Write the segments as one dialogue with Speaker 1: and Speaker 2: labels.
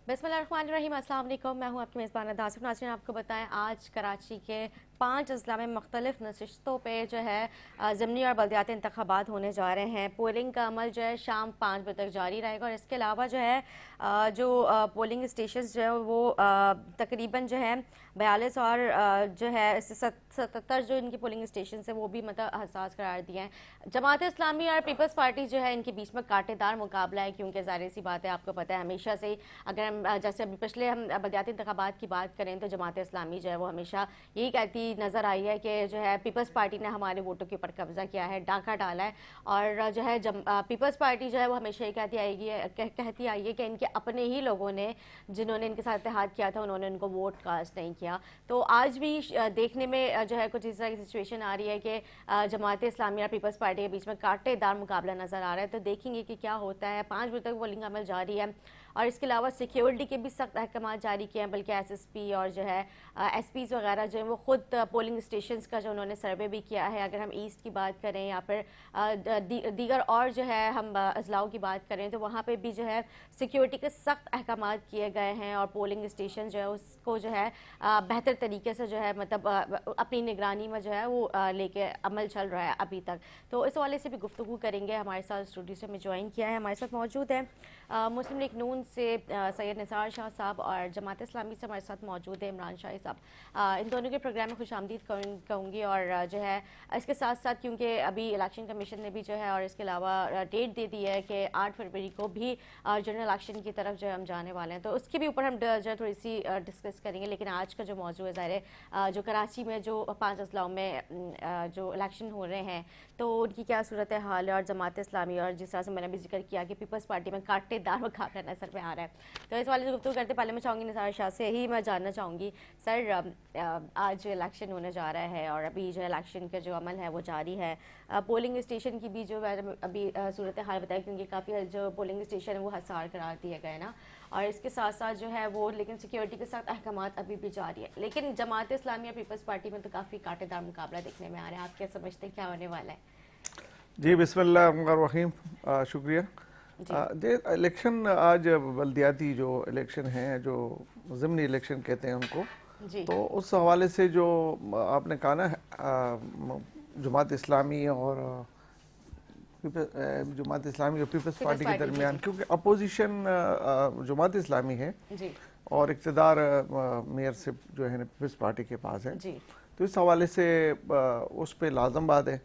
Speaker 1: बिस्मिल्लाहिर्रहमानिर्रहीम, अस्सलाम वालेकुम। मैं हूं आपकी मेज़बान दासिफ नाज़रीन। आपको बताएं आज कराची के 5 अज़ला में मुख्तलिफ नशिस्तों पे जो है ज़मनी और बल्दियाती इंतखाबात होने जा रहे हैं। पोलिंग का अमल जो है शाम 5 बजे तक जारी रहेगा और इसके अलावा जो है जो पोलिंग स्टेशन जो है वो तकरीबन जो है 42 और जो है 77 जो इनकी पोलिंग स्टेशन है वो भी मतलब हसास करार दिए हैं। जमात इस्लामी और पीपल्स पार्टी जो है इनके बीच में कांटेदार मुकाबला है, क्योंकि ज़ाहिर सी बात है, आपको पता है हमेशा से ही अगर हम जैसे अभी पिछले हम बलदियाती इंतखाबात की बात करें तो जमात इस्लामी जो है वो हमेशा यही कहती नज़र आई है कि जो है पीपल्स पार्टी ने हमारे वोटों के ऊपर कब्जा किया है, डाका डाला है। और जो है पीपल्स पार्टी जो है वो हमेशा ही कहती आई है कि इनके अपने ही लोगों ने जिन्होंने इनके साथ इत्तेहाद किया था उन्होंने इनको वोट कास्ट नहीं किया। तो आज भी देखने में जो है कुछ इस तरह की सिचुएशन आ रही है कि जमात इस्लामी और पीपल्स पार्टी के बीच में कांटेदार मुकाबला नज़र आ रहा है। तो देखेंगे कि क्या होता है। 5 बजे तक पोलिंग अमल जारी है और इसके अलावा सिक्योरिटी के भी सख्त अहकाम जारी किए हैं, बल्कि एसएसपी और जो है एसपीज वगैरह जो है वो खुद पोलिंग स्टेशंस का जो उन्होंने सर्वे भी किया है। अगर हम ईस्ट की बात करें या फिर दीगर और जो है हम अजलाओं की बात करें तो वहाँ पे भी जो है सिक्योरिटी के सख्त अहकाम किए गए हैं और पोलिंग स्टेशन जो है उसको जो है बेहतर तरीके से जो है मतलब अपनी निगरानी में जो है वो लेके अमल चल रहा है अभी तक। तो इस हवाले से भी गुफ्तगू करेंगे। हमारे साथ स्टूडियो से हमें ज्वाइन किया है, हमारे साथ मौजूद है मुस्लिम लीग नून से सैयद निसार शाह साहब और जमात इस्लामी से हमारे साथ मौजूद है इमरान शाही साहब। इन दोनों के प्रोग्राम में खुशामदीद कहूँगी। और जो है इसके साथ साथ क्योंकि अभी इलेक्शन कमीशन ने भी जो है और इसके अलावा डेट दे दी है कि 8 फरवरी को भी जनरल इलेक्शन की तरफ जो है हम जाने वाले हैं, तो उसके भी ऊपर हम जो है थोड़ी सी डिस्कस करेंगे। लेकिन आज का जो मौजू है ज़ाहिर है जो कराची में जो 5 अजलाओं में जो इलेक्शन हो रहे हैं तो उनकी क्या सूरत हाल है और जमात इस्लामी और जिस तरह से मैंने भी जिक्र किया कि पीपल्स पार्टी में कांटेदार मुकाबला नजर में आ रहा है। तो इस वाले से गुफ्तगू करते पहले मैं चाहूँगी निसार शाह से ही मैं जानना चाहूँगी सर, आज इलेक्शन होने जा रहा है और अभी जो इलेक्शन का जो अमल है वो जारी है। पोलिंग स्टेशन की भी जो अभी सूरत हाल बताई, क्योंकि काफ़ी जो पोलिंग स्टेशन है वो हसार करार दिए गए ना, और इसके साथ साथ जो है वो लेकिन सिक्योरिटी के साथ अहकाम अभी भी जारी है। लेकिन जमात इस्लामी और पीपल्स पार्टी में तो काफ़ी कांटेदार मुकाबला देखने में आ रहा है। आप क्या समझते हैं क्या होने वाला है?
Speaker 2: जी बिस्मिल्लाहिर्रहमानिर्रहीम, शुक्रिया जी। इलेक्शन आज बल्दियाती जो इलेक्शन हैं, जो ज़िमनी इलेक्शन कहते हैं उनको, तो उस हवाले से जो आपने कहा ना जमात इस्लामी और जमात इस्लामी और पीपल्स पार्टी के दरमियान, क्योंकि अपोजिशन जमात इस्लामी है और इक़्तिदार मेयरशिप जो है पीपल्स पार्टी के पास है, तो इस हवाले से उस पर लाजम बात है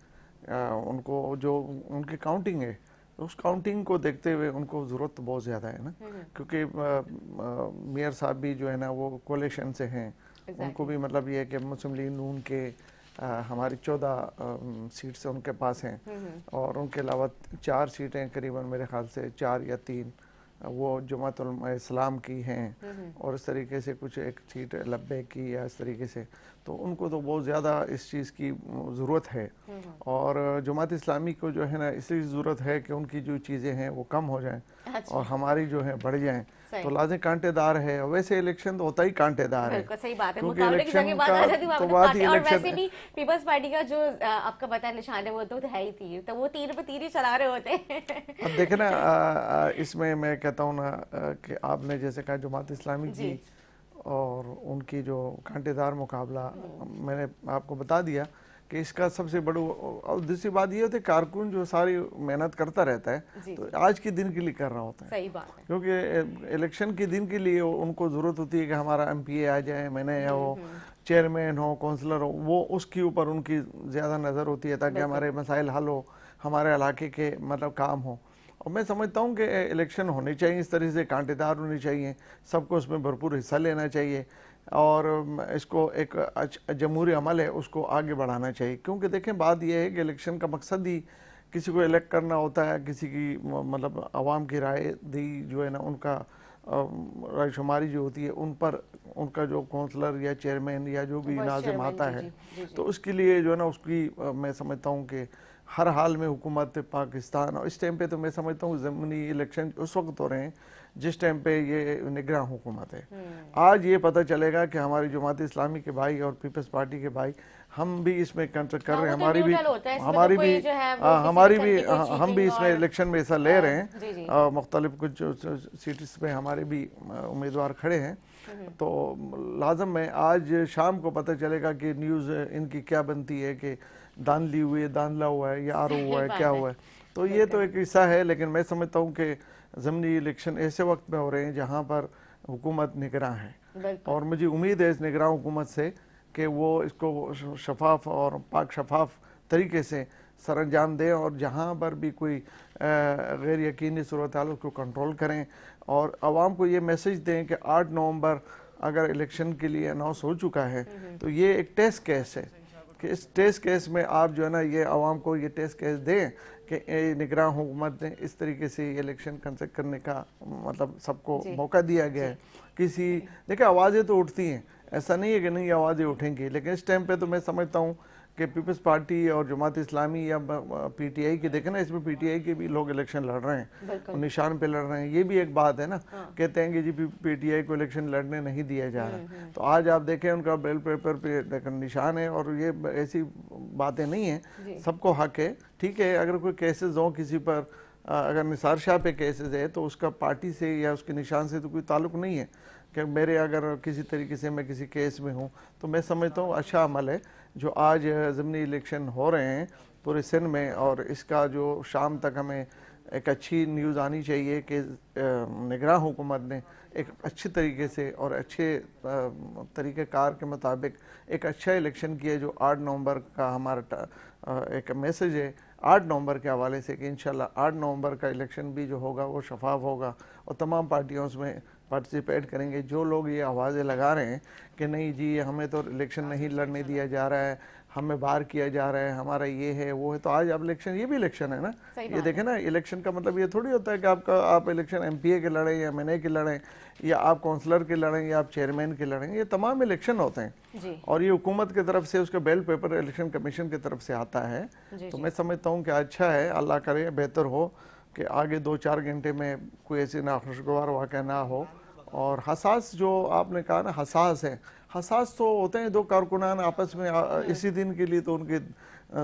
Speaker 2: उनको जो उनकी काउंटिंग है उस काउंटिंग को देखते हुए उनको ज़रूरत बहुत ज़्यादा है ना, क्योंकि मेयर साहब भी जो है ना वो कोलेशन से हैं। उनको भी मतलब ये है कि मुस्लिम लीग नून के हमारी 14 सीट्स उनके पास हैं और उनके अलावा 4 सीटें करीबन मेरे ख्याल से 4 या 3 वो जमात इस्लाम की हैं और इस तरीके से कुछ एक सीट लब्बे की या इस तरीके से, तो उनको तो बहुत ज़्यादा इस चीज़ की ज़रूरत है। और जमात इस्लामी को जो है ना इसलिए ज़रूरत है कि उनकी जो चीज़ें हैं वो कम हो जाएं और हमारी जो है बढ़ जाएं, तो लाज़िम कांटेदार है। वैसे इलेक्शन तो होता ही कांटेदार है,
Speaker 1: सही बात है,
Speaker 2: क्योंकि इलेक्शन का तो बात ही
Speaker 1: और
Speaker 2: इलेक्शन।
Speaker 1: वैसे भी पीपल्स पार्टी का जो आपका पता है निशान है वो तो है ही तीर, तो वो तीर पे तीर ही चला रहे होते हैं।
Speaker 2: अब देखे ना इसमें मैं कहता हूँ ना कि आपने जैसे कहा जमात इस्लामी की और उनकी जो कांटेदार मुकाबला, मैंने आपको बता दिया कि इसका सबसे बड़ा। और दूसरी बात ये होती है कारकुन जो सारी मेहनत करता रहता है तो आज के दिन के लिए कर रहा होता है।
Speaker 1: सही बात है,
Speaker 2: क्योंकि इलेक्शन के दिन के लिए उनको ज़रूरत होती है कि हमारा एमपीए आ जाए, मैंने या वो चेयरमैन हो, काउंसलर हो, वो उसके ऊपर उनकी ज़्यादा नज़र होती है ताकि हमारे मसाइल हल हो, हमारे इलाके के मतलब काम हो। और मैं समझता हूँ कि इलेक्शन होने चाहिए इस तरह से, कांटेदार होने चाहिए, सबको उसमें भरपूर हिस्सा लेना चाहिए और इसको एक जमहूरी अमल है उसको आगे बढ़ाना चाहिए। क्योंकि देखें बात यह है कि इलेक्शन का मकसद ही किसी को इलेक्ट करना होता है, किसी की मतलब आवाम की राय दी जो है ना उनका रायशुमारी जो होती है उन पर उनका जो काउंसलर या चेयरमैन या जो भी नाज़िम आता है, तो उसके लिए जो है ना उसकी मैं समझता हूँ कि हर हाल में हुकूमत पाकिस्तान, और इस टाइम पे तो मैं समझता हूँ ज़मीनी इलेक्शन उस वक्त हो रहे हैं जिस टाइम पे ये निगरान हुकूमत है। आज ये पता चलेगा कि हमारी जमात इस्लामी के भाई और पीपल्स पार्टी के भाई हम भी इसमें कंट्रैक्ट कर रहे हैं, हम भी इसमें इलेक्शन में हिस्सा ले रहे हैं, मुख्तलिफ कुछ सीट्स पे हमारे भी उम्मीदवार खड़े हैं। तो लाजम में आज शाम को पता चलेगा कि न्यूज़ इनकी क्या बनती है कि दांधली हुई है, दांधला हुआ है या आरो हुआ है, क्या हुआ है। तो ये तो एक हिस्सा है, लेकिन मैं समझता हूँ कि ज़मीनी इलेक्शन ऐसे वक्त में हो रहे हैं जहाँ पर हुकूमत निगरान है, और मुझे उम्मीद है इस निगरान हुकूमत से कि वो इसको शफाफ और पाक शफाफ तरीके से सरअंजाम दें, और जहाँ पर भी कोई गैर यकीनी सूरत हाल उसको कंट्रोल करें, और आवाम को ये मैसेज दें कि 8 नवंबर अगर इलेक्शन के लिए अनाउंस हो चुका है तो ये एक टेस्ट केस है कि इस टेस्ट केस में आप जो है ना ये आवाम को ये टेस्ट केस दें कि निगरान हुकूमत ने इस तरीके से इलेक्शन कंडक्ट करने का मतलब सबको मौका दिया गया है। किसी देखिए आवाज़ें तो उठती हैं, ऐसा नहीं है कि नहीं आवाज़ें उठेंगी, लेकिन इस टाइम पे तो मैं समझता हूँ कि पीपल्स पार्टी और जमात इस्लामी या पीटीआई की देखें ना, इसमें पीटीआई के भी लोग इलेक्शन लड़ रहे हैं, निशान पे लड़ रहे हैं, ये भी एक बात है ना। कहते हैं कि जी पीटीआई को इलेक्शन लड़ने नहीं दिया जा रहा, तो आज आप देखें उनका बैल पेपर पे निशान है, और ये ऐसी बातें नहीं है, सबको हक है। ठीक है, अगर कोई केसेस हो किसी पर, अगर निसार शाह पे केसेस है तो उसका पार्टी से या उसके निशान से तो कोई ताल्लुक नहीं है कि मेरे अगर किसी तरीके से मैं किसी केस में हूँ। तो मैं समझता हूँ अच्छा अमल है जो आज ज़मीनी इलेक्शन हो रहे हैं पूरे सिंध में, और इसका जो शाम तक हमें एक अच्छी न्यूज़ आनी चाहिए कि निगरान हुकूमत ने एक अच्छी तरीके से और अच्छे तरीक़ेकार के मुताबिक एक अच्छा इलेक्शन किया, जो 8 नवंबर का हमारा एक मैसेज है 8 नवंबर के हवाले से कि इंशाल्लाह 8 नवंबर का इलेक्शन भी जो होगा वो शफाफ होगा, और तमाम पार्टियों उसमें पार्टिसिपेट करेंगे। जो लोग ये आवाज़ें लगा रहे हैं कि नहीं जी हमें तो इलेक्शन नहीं लड़ने दिया जा रहा है, हमें बाहर किया जा रहा है, हमारा ये है वो है, तो आज अब इलेक्शन, ये भी इलेक्शन है ना। ये देखें ना, इलेक्शन का मतलब ये थोड़ी होता है कि आप इलेक्शन एमपीए के लड़ें या एमएनए के लड़ें या आप काउंसलर के लड़ें या आप चेयरमैन के लड़ें, ये तमाम इलेक्शन होते हैं, और ये हुकूमत की तरफ से उसका बैल पेपर इलेक्शन कमीशन की तरफ से आता है। तो मैं समझता हूँ कि अच्छा है, अल्लाह करे बेहतर हो कि आगे 2-4 घंटे में कोई ऐसी नाखुशगवार वाक़या ना हो। और हसास जो आपने कहा ना, हसास तो होते हैं दो कारकुनान आपस में, इसी दिन के लिए तो उनकी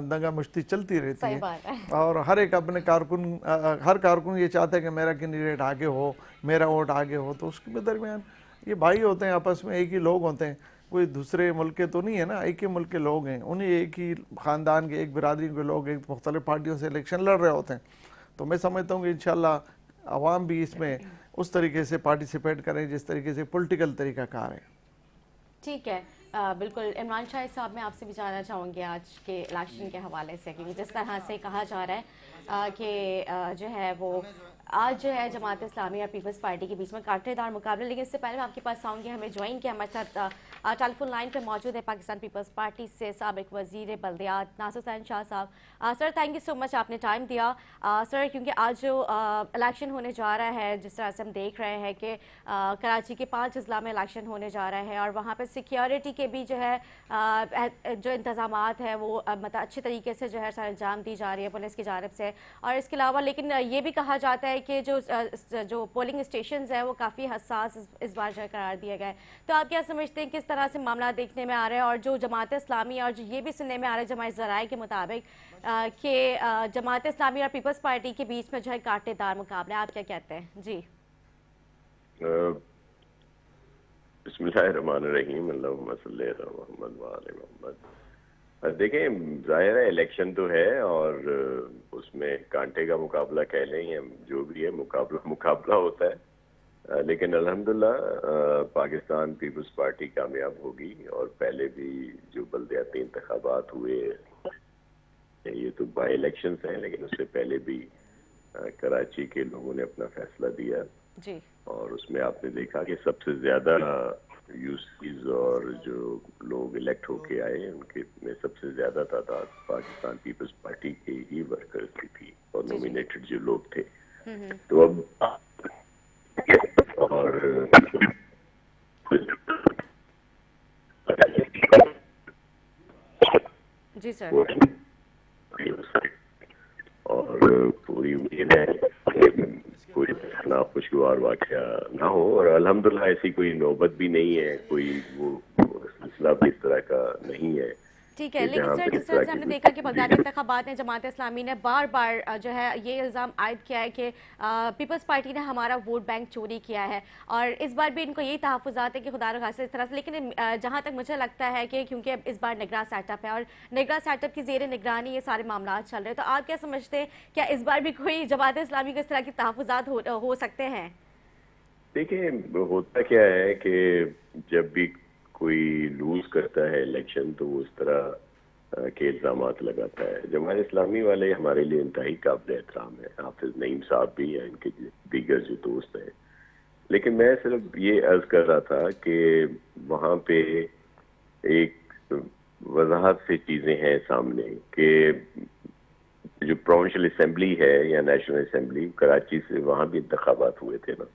Speaker 2: दंगा मुश्ती चलती रहती है, और हर एक अपने हर कारकुन ये चाहता है कि मेरा कैंडिडेट आगे हो, मेरा वोट आगे हो। तो उसके दरमियान ये भाई होते हैं आपस में, एक ही लोग होते हैं, कोई दूसरे मुल्क के तो नहीं है ना, एक ही मुल्क के लोग हैं, उन्हीं एक ही ख़ानदान के, एक बिरादरी के लोग एक मुख्तलिफ पार्टियों से इलेक्शन लड़ रहे होते हैं। तो मैं समझता हूँ कि इंशाल्लाह अवाम भी इसमें उस तरीके से पार्टिसिपेट करें जिस तरीके से पॉलिटिकल तरीक़ाकार है।
Speaker 1: ठीक है, बिल्कुल। इमरान शाह साहब, मैं आपसे भी जानना चाहूँगी आज के इलेक्शन के हवाले से, क्योंकि जिस तरह से कहा जा रहा है कि जो है वो आज जो है जमात इस्लामी और पीपल्स पार्टी के बीच में कांटेदार मुकाबले। लेकिन इससे पहले मैं आपके पास आऊँगी, हमें ज्वाइन किया हमारे साथ टेलीफोन लाइन पे मौजूद है पाकिस्तान पीपल्स पार्टी से साबिक वज़ीर बल्दियात नासिर हुसैन शाह साहब। Sir, thank you so much, आपने टाइम दिया। सर, क्योंकि आज जो इलेक्शन होने जा रहा है, जिस तरह से हम देख रहे हैं कि कराची के 5 अजला में इलेक्शन होने जा रहा है, और वहाँ पर सिक्योरिटी के भी जो है जो इंतज़ामात है वो मतलब अच्छे तरीके से जो है सर अंजाम दी जा रही है पुलिस की जानिब से। और इसके अलावा लेकिन ये भी कहा जाता है कि जो पोलिंग स्टेशंस है वो काफ़ी हसास इस बार जो है करार दिए गए। तो आप क्या समझते हैं किस तरह से मामला देखने में आ रहा है, और जो जमात इस्लामी और जो ये भी सुनने में आ रहा है जमात ज़राए के मुताबिक कि जमात इस्लामी और पीपल्स पार्टी के बीच में जो है कांटेदार मुकाबला, आप क्या कहते हैं? जी
Speaker 3: बिस्मिल्लाहिर्रहमानिर्रहीम, देखें, जाहिर है इलेक्शन तो है और उसमें कांटे का मुकाबला कह लें या जो भी है, मुकाबला होता है। लेकिन अल्हम्दुलिल्लाह पाकिस्तान पीपल्स पार्टी कामयाब होगी, और पहले भी जो बल्दियाती इंतखाबात हुए, ये तो बाई इलेक्शंस हैं, लेकिन उससे पहले भी कराची के लोगों ने अपना फैसला दिया
Speaker 1: जी।
Speaker 3: और उसमें आपने देखा कि सबसे ज्यादा यूसीज और जो लोग इलेक्ट होके आए उनके में सबसे ज्यादा तादाद पाकिस्तान पीपल्स पार्टी के ही वर्कर्स की थी, और नॉमिनेटेड जो लोग थे। तो अब और
Speaker 1: जी सर,
Speaker 3: और पूरी उम्मीद है पूरी नाखुशगवार वाक़या ना हो, और अल्हम्दुलिल्लाह ऐसी कोई नौबत भी नहीं है, कोई वो सिलसिला भी इस तरह का नहीं है।
Speaker 1: ठीक है, लेकिन सर जिस तरह से हमने देखा कि बगदादी इंतखाबात में जमात इस्लामी ने बार बार जो है ये इल्ज़ाम आयद किया है कि पीपल्स पार्टी ने हमारा वोट बैंक चोरी किया है, और इस बार भी इनको यही तहफ़्फ़ुज़ात है कि खुदा न खास्ता इस तरह से, लेकिन जहाँ तक मुझे लगता है कि क्योंकि इस बार निगरान सेटअप है और निगरान सेटअप की ज़ेर निगरानी ये सारे मामला चल रहे हैं, तो आप क्या समझते हैं, क्या इस बार भी कोई जमात इस्लामी को इस तरह के तहफ़्फ़ुज़ात हो सकते हैं?
Speaker 3: देखिए, होता क्या है कि जब भी कोई लूज करता है इलेक्शन तो वो इस तरह के इल्जाम लगाता है। जमात इस्लामी वाले हमारे लिए इंतहाई काबिल एहतराम है, हाफिज नईम साहब भी या इनके दीगर जो दोस्त हैं। लेकिन मैं सिर्फ ये अर्ज कर रहा था कि वहाँ पे एक वजाहत से चीजें हैं सामने कि जो प्रोविंशियल असेंबली है या नेशनल असेंबली कराची से, वहाँ भी इंतखाबात हुए थे ना,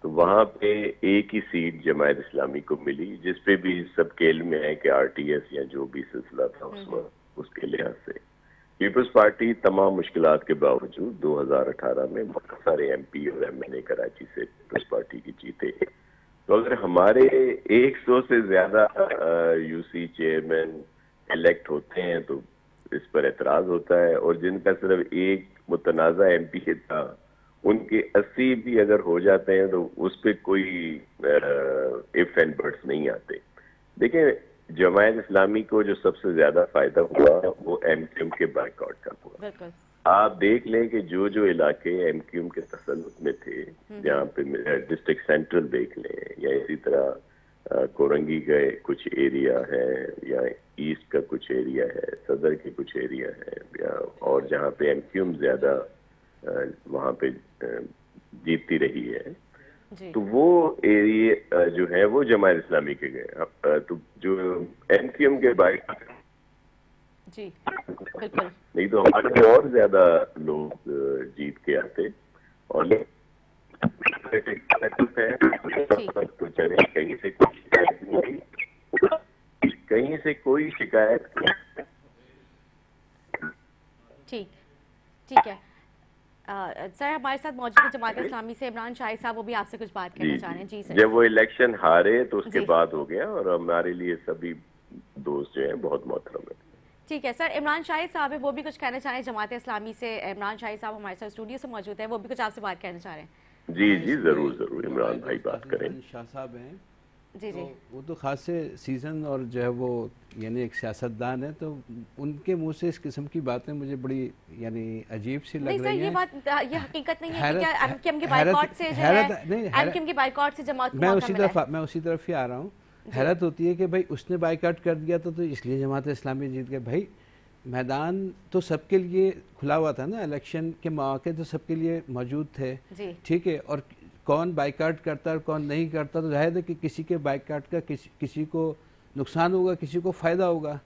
Speaker 3: तो वहाँ पे एक ही सीट जमात इस्लामी को मिली, जिसपे भी सब खेल में है कि आरटीएस या जो भी सिलसिला था उस वक्त, उसके लिहाज से पीपल्स पार्टी तमाम मुश्किलात के बावजूद 2018 में बहुत सारे एमपी और एमएलए कराची से पीपल्स पार्टी की जीते। तो अगर हमारे 100 से ज्यादा यूसी चेयरमैन इलेक्ट होते हैं तो इस पर एतराज होता है, और जिनका सिर्फ एक मुतनाज़ा एमपी था उनके 80 भी अगर हो जाते हैं तो उस पर कोई इफ एंड बट्स नहीं आते। देखिए, जमात इस्लामी को जो सबसे ज्यादा फायदा हुआ वो एमक्यूएम के बाइकआउट का हुआ। आप देख लें कि जो जो इलाके एमक्यूएम के तसल्लुत में थे, जहाँ पे डिस्ट्रिक्ट सेंट्रल देख लें, या इसी तरह कोरंगी का कुछ एरिया है, या ईस्ट का कुछ एरिया है, सदर के कुछ एरिया है, या और जहाँ पे एमक्यूएम ज्यादा वहाँ पे जीतती रही है, तो वो एरिया जो है वो जमात इस्लामी के गए। तो जो एमक्यूएम के बाइक
Speaker 1: जी बिल्कुल,
Speaker 3: नहीं तो हमारे और ज्यादा लोग जीत के आते, और तो चले कहीं से कोई शिकायत नहीं, कहीं से कोई शिकायत नहीं।
Speaker 1: ठीक है सर, हमारे साथ मौजूद जमात इस्लामी से इमरान शाही साहब, वो भी आपसे कुछ बात करना चाह रहे हैं। जी सर।
Speaker 3: जब वो इलेक्शन हारे तो उसके बाद हो गया, और हमारे लिए सभी दोस्त जो हैं बहुत मोहतरम है।
Speaker 1: ठीक है सर, इमरान शाही साहब है, वो भी कुछ कहना चाह रहे हैं जमात इस्लामी से। इमरान शाही साहब हमारे साथ स्टूडियो से मौजूद है, वो भी कुछ आपसे बात कहना चाह रहे हैं।
Speaker 3: जी जी जरूर जरूर, इमरान भाई बात करें।
Speaker 4: शाह साहब हैं
Speaker 1: जी जी,
Speaker 4: वो तो खास से सीजन और जो है वो यानी एक सियासतदान है, तो उनके मुंह से इस किस्म की बातें मुझे बड़ी यानी अजीब सी लग रही है।
Speaker 1: ये बात, ये हकीकत नहीं है कि क्या एमक्यूएम के बाइकआउट से जो है, एमक्यूएम के बाइकआउट से जमात को
Speaker 4: मैं उसी तरफ ही आ रहा हूँ। हैरत होती है कि भाई उसने बाइकआउट कर दिया तो इसलिए जमात इस्लामी जीत गए। भाई मैदान तो सबके लिए खुला हुआ था ना, इलेक्शन के मौके तो सबके लिए मौजूद थे, ठीक है, और कौन बाइकआउट करता और कौन नहीं करता तो जाहिर है कि किसी के बाइकआउट का किसी को नुकसान होगा, किसी को फ़ायदा होगा।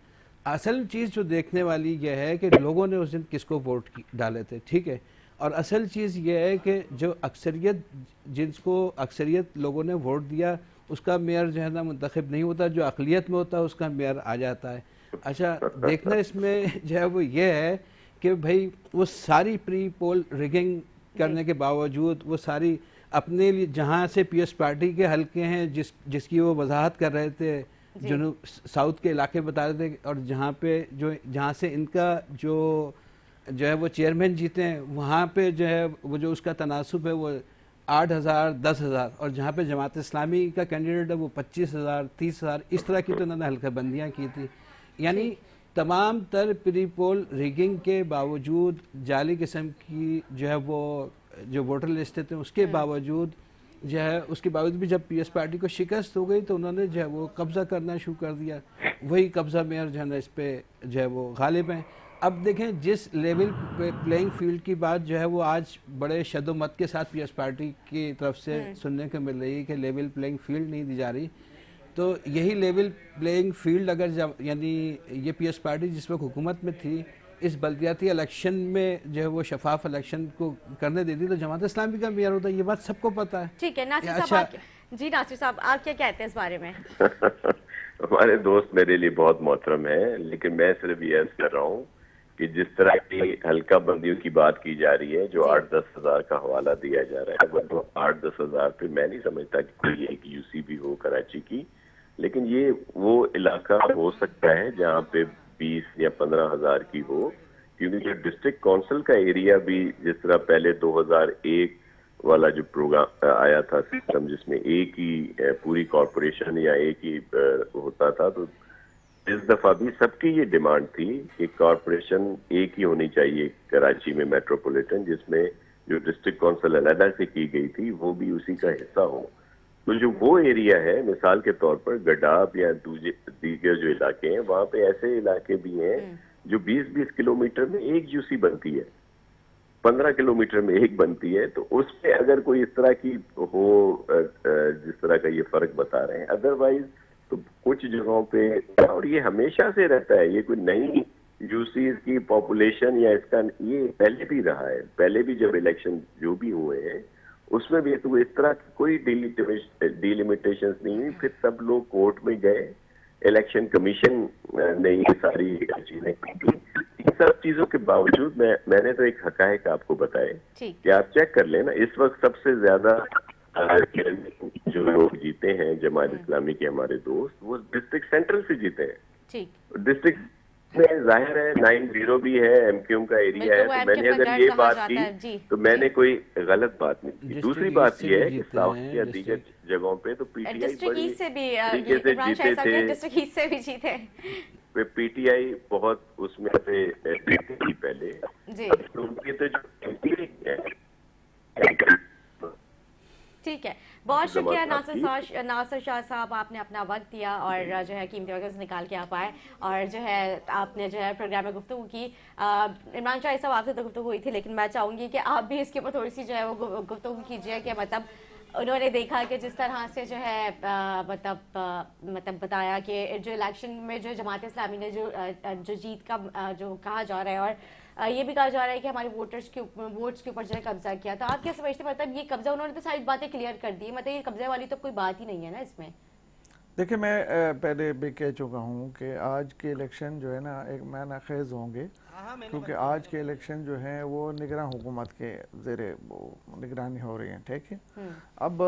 Speaker 4: असल चीज़ जो देखने वाली यह है कि लोगों ने उस दिन किसको वोट डाले थे, ठीक है, और असल चीज़ यह है कि जो अक्सरियत, जिसको अक्सरियत लोगों ने वोट दिया उसका मेयर जो है ना मुंतखब नहीं होता, जो अक़लियत में होता है उसका मेयर आ जाता है। अच्छा, देखना इसमें जो है वो ये है कि भाई वो सारी प्री पोल रिगिंग करने के बावजूद वो सारी अपने लिए, जहाँ से पीएस पार्टी के हल्के हैं जिसकी वो वजाहत कर रहे थे, जनूब साउथ के इलाके बता रहे थे, और जहाँ से इनका जो है वो चेयरमैन जीते हैं, वहाँ पे जो है वो जो उसका तनासुब है वो 8,000 10,000, और जहाँ पे जमात इस्लामी का कैंडिडेट है वो 25,000 30,000, इस तरह की तो उन्होंने हल्काबंदियाँ की थी। यानी तमाम तर प्री पोल रिगिंग के बावजूद, जाली किस्म की जो है वो जो वोटर लिस्ट थे उसके बावजूद जो है, उसके बावजूद भी जब पीएस पार्टी को शिकस्त हो गई तो उन्होंने जो है वो कब्जा करना शुरू कर दिया। वही कब्जा मेयर जो है ना इस पे जो है वो गालिब हैं। अब देखें जिस लेवल प्लेइंग फील्ड की बात जो है वो आज बड़े शदोमत के साथ पीएस पार्टी की तरफ से सुनने को मिल रही है कि लेवल प्लेइंग फील्ड नहीं दी जा रही, तो यही लेवल प्लेइंग फील्ड अगर यानी ये पीएस पार्टी जिस वक्त हुकूमत में थी इस बल्दियाती इलेक्शन में जो है वो शफाफ इलेक्शन को करने देती तो जमात इस्लामी का मेयर होता, ये बात सबको पता है।
Speaker 1: ठीक है नासिर साहब, जी नासिर साहब आप क्या कहते हैं इस बारे में?
Speaker 3: हमारे दोस्त मेरे लिए बहुत मोहतरम है, लेकिन मैं सिर्फ ये अर्ज कर रहा हूँ कि जिस तरह की हल्का बंदियों की बात की जा रही है, जो 8-10 हज़ार का हवाला दिया जा रहा है, वो 8-10 हज़ार पे मैं नहीं समझता कि कोई एक यूसी भी हो कराची की, लेकिन ये वो इलाका हो सकता है जहाँ पे 20 या 15 हज़ार की हो, क्योंकि जो डिस्ट्रिक्ट काउंसिल का एरिया भी जिस तरह पहले 2001 वाला जो प्रोग्राम आया था सिस्टम, जिसमें एक ही पूरी कॉरपोरेशन या एक ही होता था, तो इस दफा भी सबकी ये डिमांड थी कि कॉरपोरेशन एक ही होनी चाहिए कराची में, मेट्रोपॉलिटन, जिसमें जो डिस्ट्रिक्ट काउंसिल अलहदा से की गई थी वो भी उसी का हिस्सा हो। तो जो वो एरिया है, मिसाल के तौर पर गडाब या दीगर जो इलाके हैं, वहां पे ऐसे इलाके भी हैं जो 20-20 किलोमीटर में एक यूसी बनती है, 15 किलोमीटर में एक बनती है। तो उस पे अगर कोई इस तरह की हो जिस तरह का ये फर्क बता रहे हैं, अदरवाइज तो कुछ जगहों पे, और ये हमेशा से रहता है, ये कोई नई यूसीज की पॉपुलेशन या इसका, ये पहले भी रहा है। पहले भी जब इलेक्शन जो भी हुए हैं उसमें भी तो इस तरह की कोई डिलिमिटेशन नहीं हुई। फिर सब लोग कोर्ट में गए, इलेक्शन कमीशन ने ये सारी चीजें की। इन सब चीजों के बावजूद मैंने तो एक हकायक आपको बताए कि आप चेक कर लेना, इस वक्त सबसे ज्यादा जो लोग जीते हैं जमात इस्लामी के हमारे दोस्त, वो डिस्ट्रिक्ट सेंट्रल से जीते हैं। डिस्ट्रिक्ट में जाहिर है 9-0 भी है, एमक्यूएम का एरिया है, तो मैंने अगर ये बात की तो मैंने कोई गलत बात नहीं की। दूसरी बात ये है कि साउथ या दीगर जगहों पे तो पीटीआई बड़ी तरीके से जीते थे, पीटीआई बहुत उसमें से जीती थी पहले, तो उनके तो जो
Speaker 1: ठीक है। बहुत शुक्रिया नासिर शाह साहब, आपने अपना वक्त दिया और जो है कीमती वक्त निकाल के आप आए और जो है आपने जो है प्रोग्राम में गुफ्तगू की। इमरान शाह साहब आपसे तो गुफ्तगू हुई थी, लेकिन मैं चाहूँगी कि आप भी इसके ऊपर थोड़ी सी जो है वो गुफ्तगू कीजिए कि मतलब उन्होंने देखा कि जिस तरह से जो है मतलब बताया कि जो इलेक्शन में जो जमात इस्लामी ने जो जीत का जो कहा जा रहा है और ये भी कहा जा रहा है कि हमारे वोट्स के ऊपर जो है कब्जा किया, तो आप क्या समझते हैं? मतलब ये कब्जा, उन्होंने तो सारी बातें क्लियर कर दी, मतलब ये कब्जे वाली तो कोई बात ही नहीं है ना इसमें।
Speaker 2: देखिए, मैं पहले भी कह चुका हूँ कि आज के इलेक्शन जो है ना एक मायना खेज होंगे, क्योंकि आज के इलेक्शन जो हैं वो निगरान हुकूमत के ज़ेरे निगरानी हो रही हैं, ठीक है। अब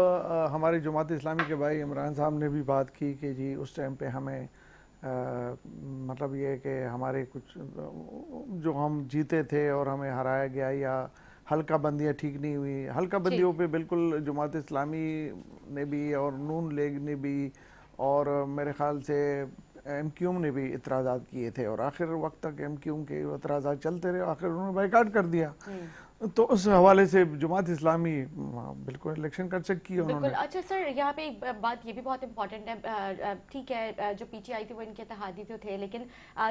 Speaker 2: हमारी जमात इस्लामी के भाई इमरान साहब ने भी बात की कि जी उस टाइम पे हमें मतलब ये कि हमारे कुछ जो हम जीते थे और हमें हराया गया, या हल्का बंदियाँ ठीक नहीं हुई। हल्का बंदियों पे बिल्कुल जमात इस्लामी ने भी और नून लीग ने भी और मेरे ख्याल से एमक्यूएम ने भी इतराज़ात किए थे, और आखिर वक्त तक एमक्यूएम के इतराज़ात चलते रहे, आखिर उन्होंने बाइकाट कर दिया। तो उस हवाले से जमात इस्लामी बिल्कुल इलेक्शन कर सकती है उन्होंने।
Speaker 1: अच्छा सर, यहाँ पे एक बात ये भी बहुत इंपॉर्टेंट है, ठीक है जो पीटीआई थी वो इनके इत्तेहादी तो थे, लेकिन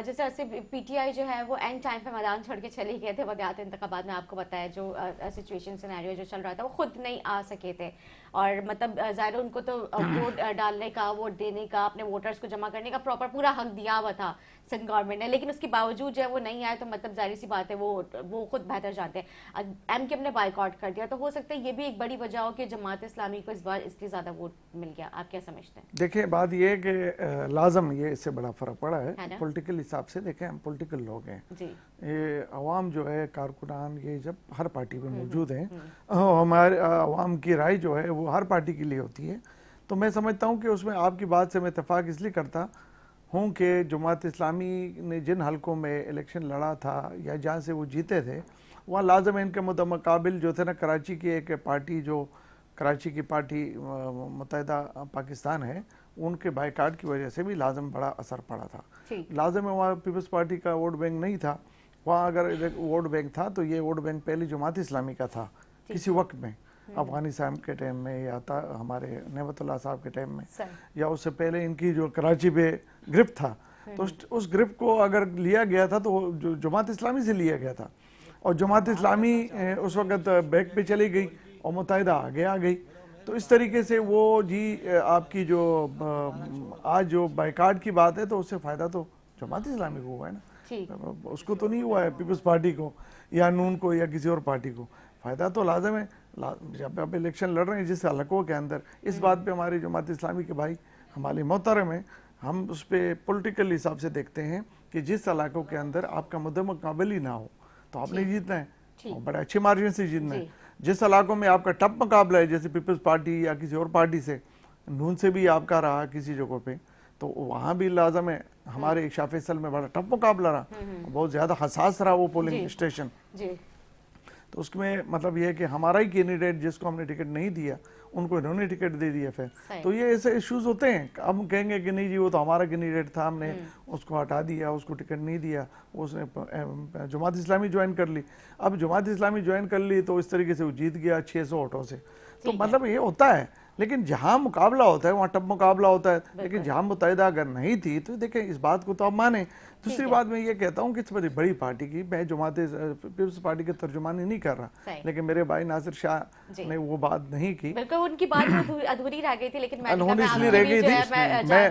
Speaker 1: जैसे पीटीआई जो है वो एंड टाइम पे मैदान छोड़ के चले गए थे वक़्त इंतखाबात में। आपको बताया जो सिचुएशन सिनेरियो जो चल रहा था वो खुद नहीं आ सके थे, और मतलब ज़ाहिर उनको तो वोट डालने का, वोट देने का, अपने वोटर्स को जमा करने का प्रॉपर पूरा हक दिया हुआ था सिंध गवर्नमेंट ने, लेकिन उसके बावजूद जो है वो नहीं आए, तो मतलब जाहिर सी बात है वो खुद बेहतर जानते हैं। एमक्यूएम ने बाइकआउट कर दिया, तो हो सकता है ये भी एक बड़ी वजह हो कि जमात इस्लामी को इस बार इसलिए ज़्यादा वोट मिल गया। आप क्या समझते हैं?
Speaker 2: देखिए, बात ये है कि लाजम ये इससे बड़ा फ़र्क पड़ा है पॉलिटिकल हिसाब से। देखें, हम पॉलिटिकल लोग हैं, ये अवाम जो है, कारकुनान, ये जब हर पार्टी में मौजूद हैं, हमारे अवाम की राय जो है वो हर पार्टी के लिए होती है। तो मैं समझता हूँ कि उसमें आपकी बात से मैं इत्तेफाक इसलिए करता हूँ कि जमात इस्लामी ने जिन हलकों में इलेक्शन लड़ा था या जहाँ से वो जीते थे, वहाँ लाजम है इनके मुकाबिल जो थे ना कराची की एक पार्टी, जो कराची की पार्टी मुत्तहिदा पाकिस्तान है, उनके बाइकाट की वजह से भी लाजम बड़ा असर पड़ा था। लाजम है वहाँ पीपल्स पार्टी का वोट बैंक नहीं था, वहाँ अगर वोट बैंक था तो ये वोट बैंक पहले जमात इस्लामी का था किसी वक्त में, अफगानी साहब के टाइम में या हमारे नेमतुल्लाह साहब के टाइम में, या उससे पहले इनकी जो कराची पे ग्रिप था, तो उस ग्रिप को अगर लिया गया था तो जो जमात इस्लामी से लिया गया था, और जमात इस्लामी उस वक़्त बैक पे चली गई और मुत्तहिदा आगे आ गई। तो इस तरीके से वो जी आपकी जो आज जो बाइकाट की बात है, तो उससे फ़ायदा तो जमात इस्लामी को हुआ है ना, उसको तो नहीं हुआ है पीपल्स पार्टी को या नून को या किसी और पार्टी को। फ़ायदा तो लाजम है, जब आप इलेक्शन लड़ रहे हैं जिस हलकों के अंदर, इस बात पे हमारी जमात इस्लामी के भाई हमारे मोहतरम हैं, हम उस पर पॉलिटिकल हिसाब से देखते हैं कि जिस इलाकों के अंदर आपका मुद्दा मुकाबल ही ना हो तो आपने जीतना है और बड़े अच्छे मार्जिन से जीतना है। जिस इलाकों में आपका टफ मुकाबला है जैसे पीपल्स पार्टी या किसी और पार्टी से, नून से भी आपका रहा किसी जगहों पे, तो वहां भी लाजम है हमारे शाह फैसल में बड़ा टफ मुकाबला रहा, बहुत ज्यादा हसास रहा वो पोलिंग स्टेशन। तो उसमें मतलब ये है कि हमारा ही कैंडिडेट जिसको हमने टिकट नहीं दिया उनको इन्होंने टिकट दे दिया फिर, तो ये ऐसे इश्यूज होते हैं। अब हम कहेंगे कि नहीं जी वो तो हमारा कैंडिडेट था, हमने उसको हटा दिया, उसको टिकट नहीं दिया, उसने जमात इस्लामी ज्वाइन कर ली। अब जमात इस्लामी ज्वाइन कर ली तो इस तरीके से वो जीत गया 600 वोटों से। तो मतलब ये होता है, लेकिन जहां मुकाबला होता है वहां टफ मुकाबला होता है, लेकिन जहां मुत्तहिदा अगर नहीं थी तो देखें इस बात को तो आप माने। दूसरी बात मैं ये कहता हूँ कि इस बड़ी पार्टी की, मैं जमात पीपल्स पार्टी के तर्जुमानी नहीं कर रहा, लेकिन मेरे भाई नासिर शाह ने वो बात नहीं की,
Speaker 1: बिल्कुल उनकी बात अधूरी रह गई थी, लेकिन
Speaker 2: अनहोनी इसलिए रह गई थी।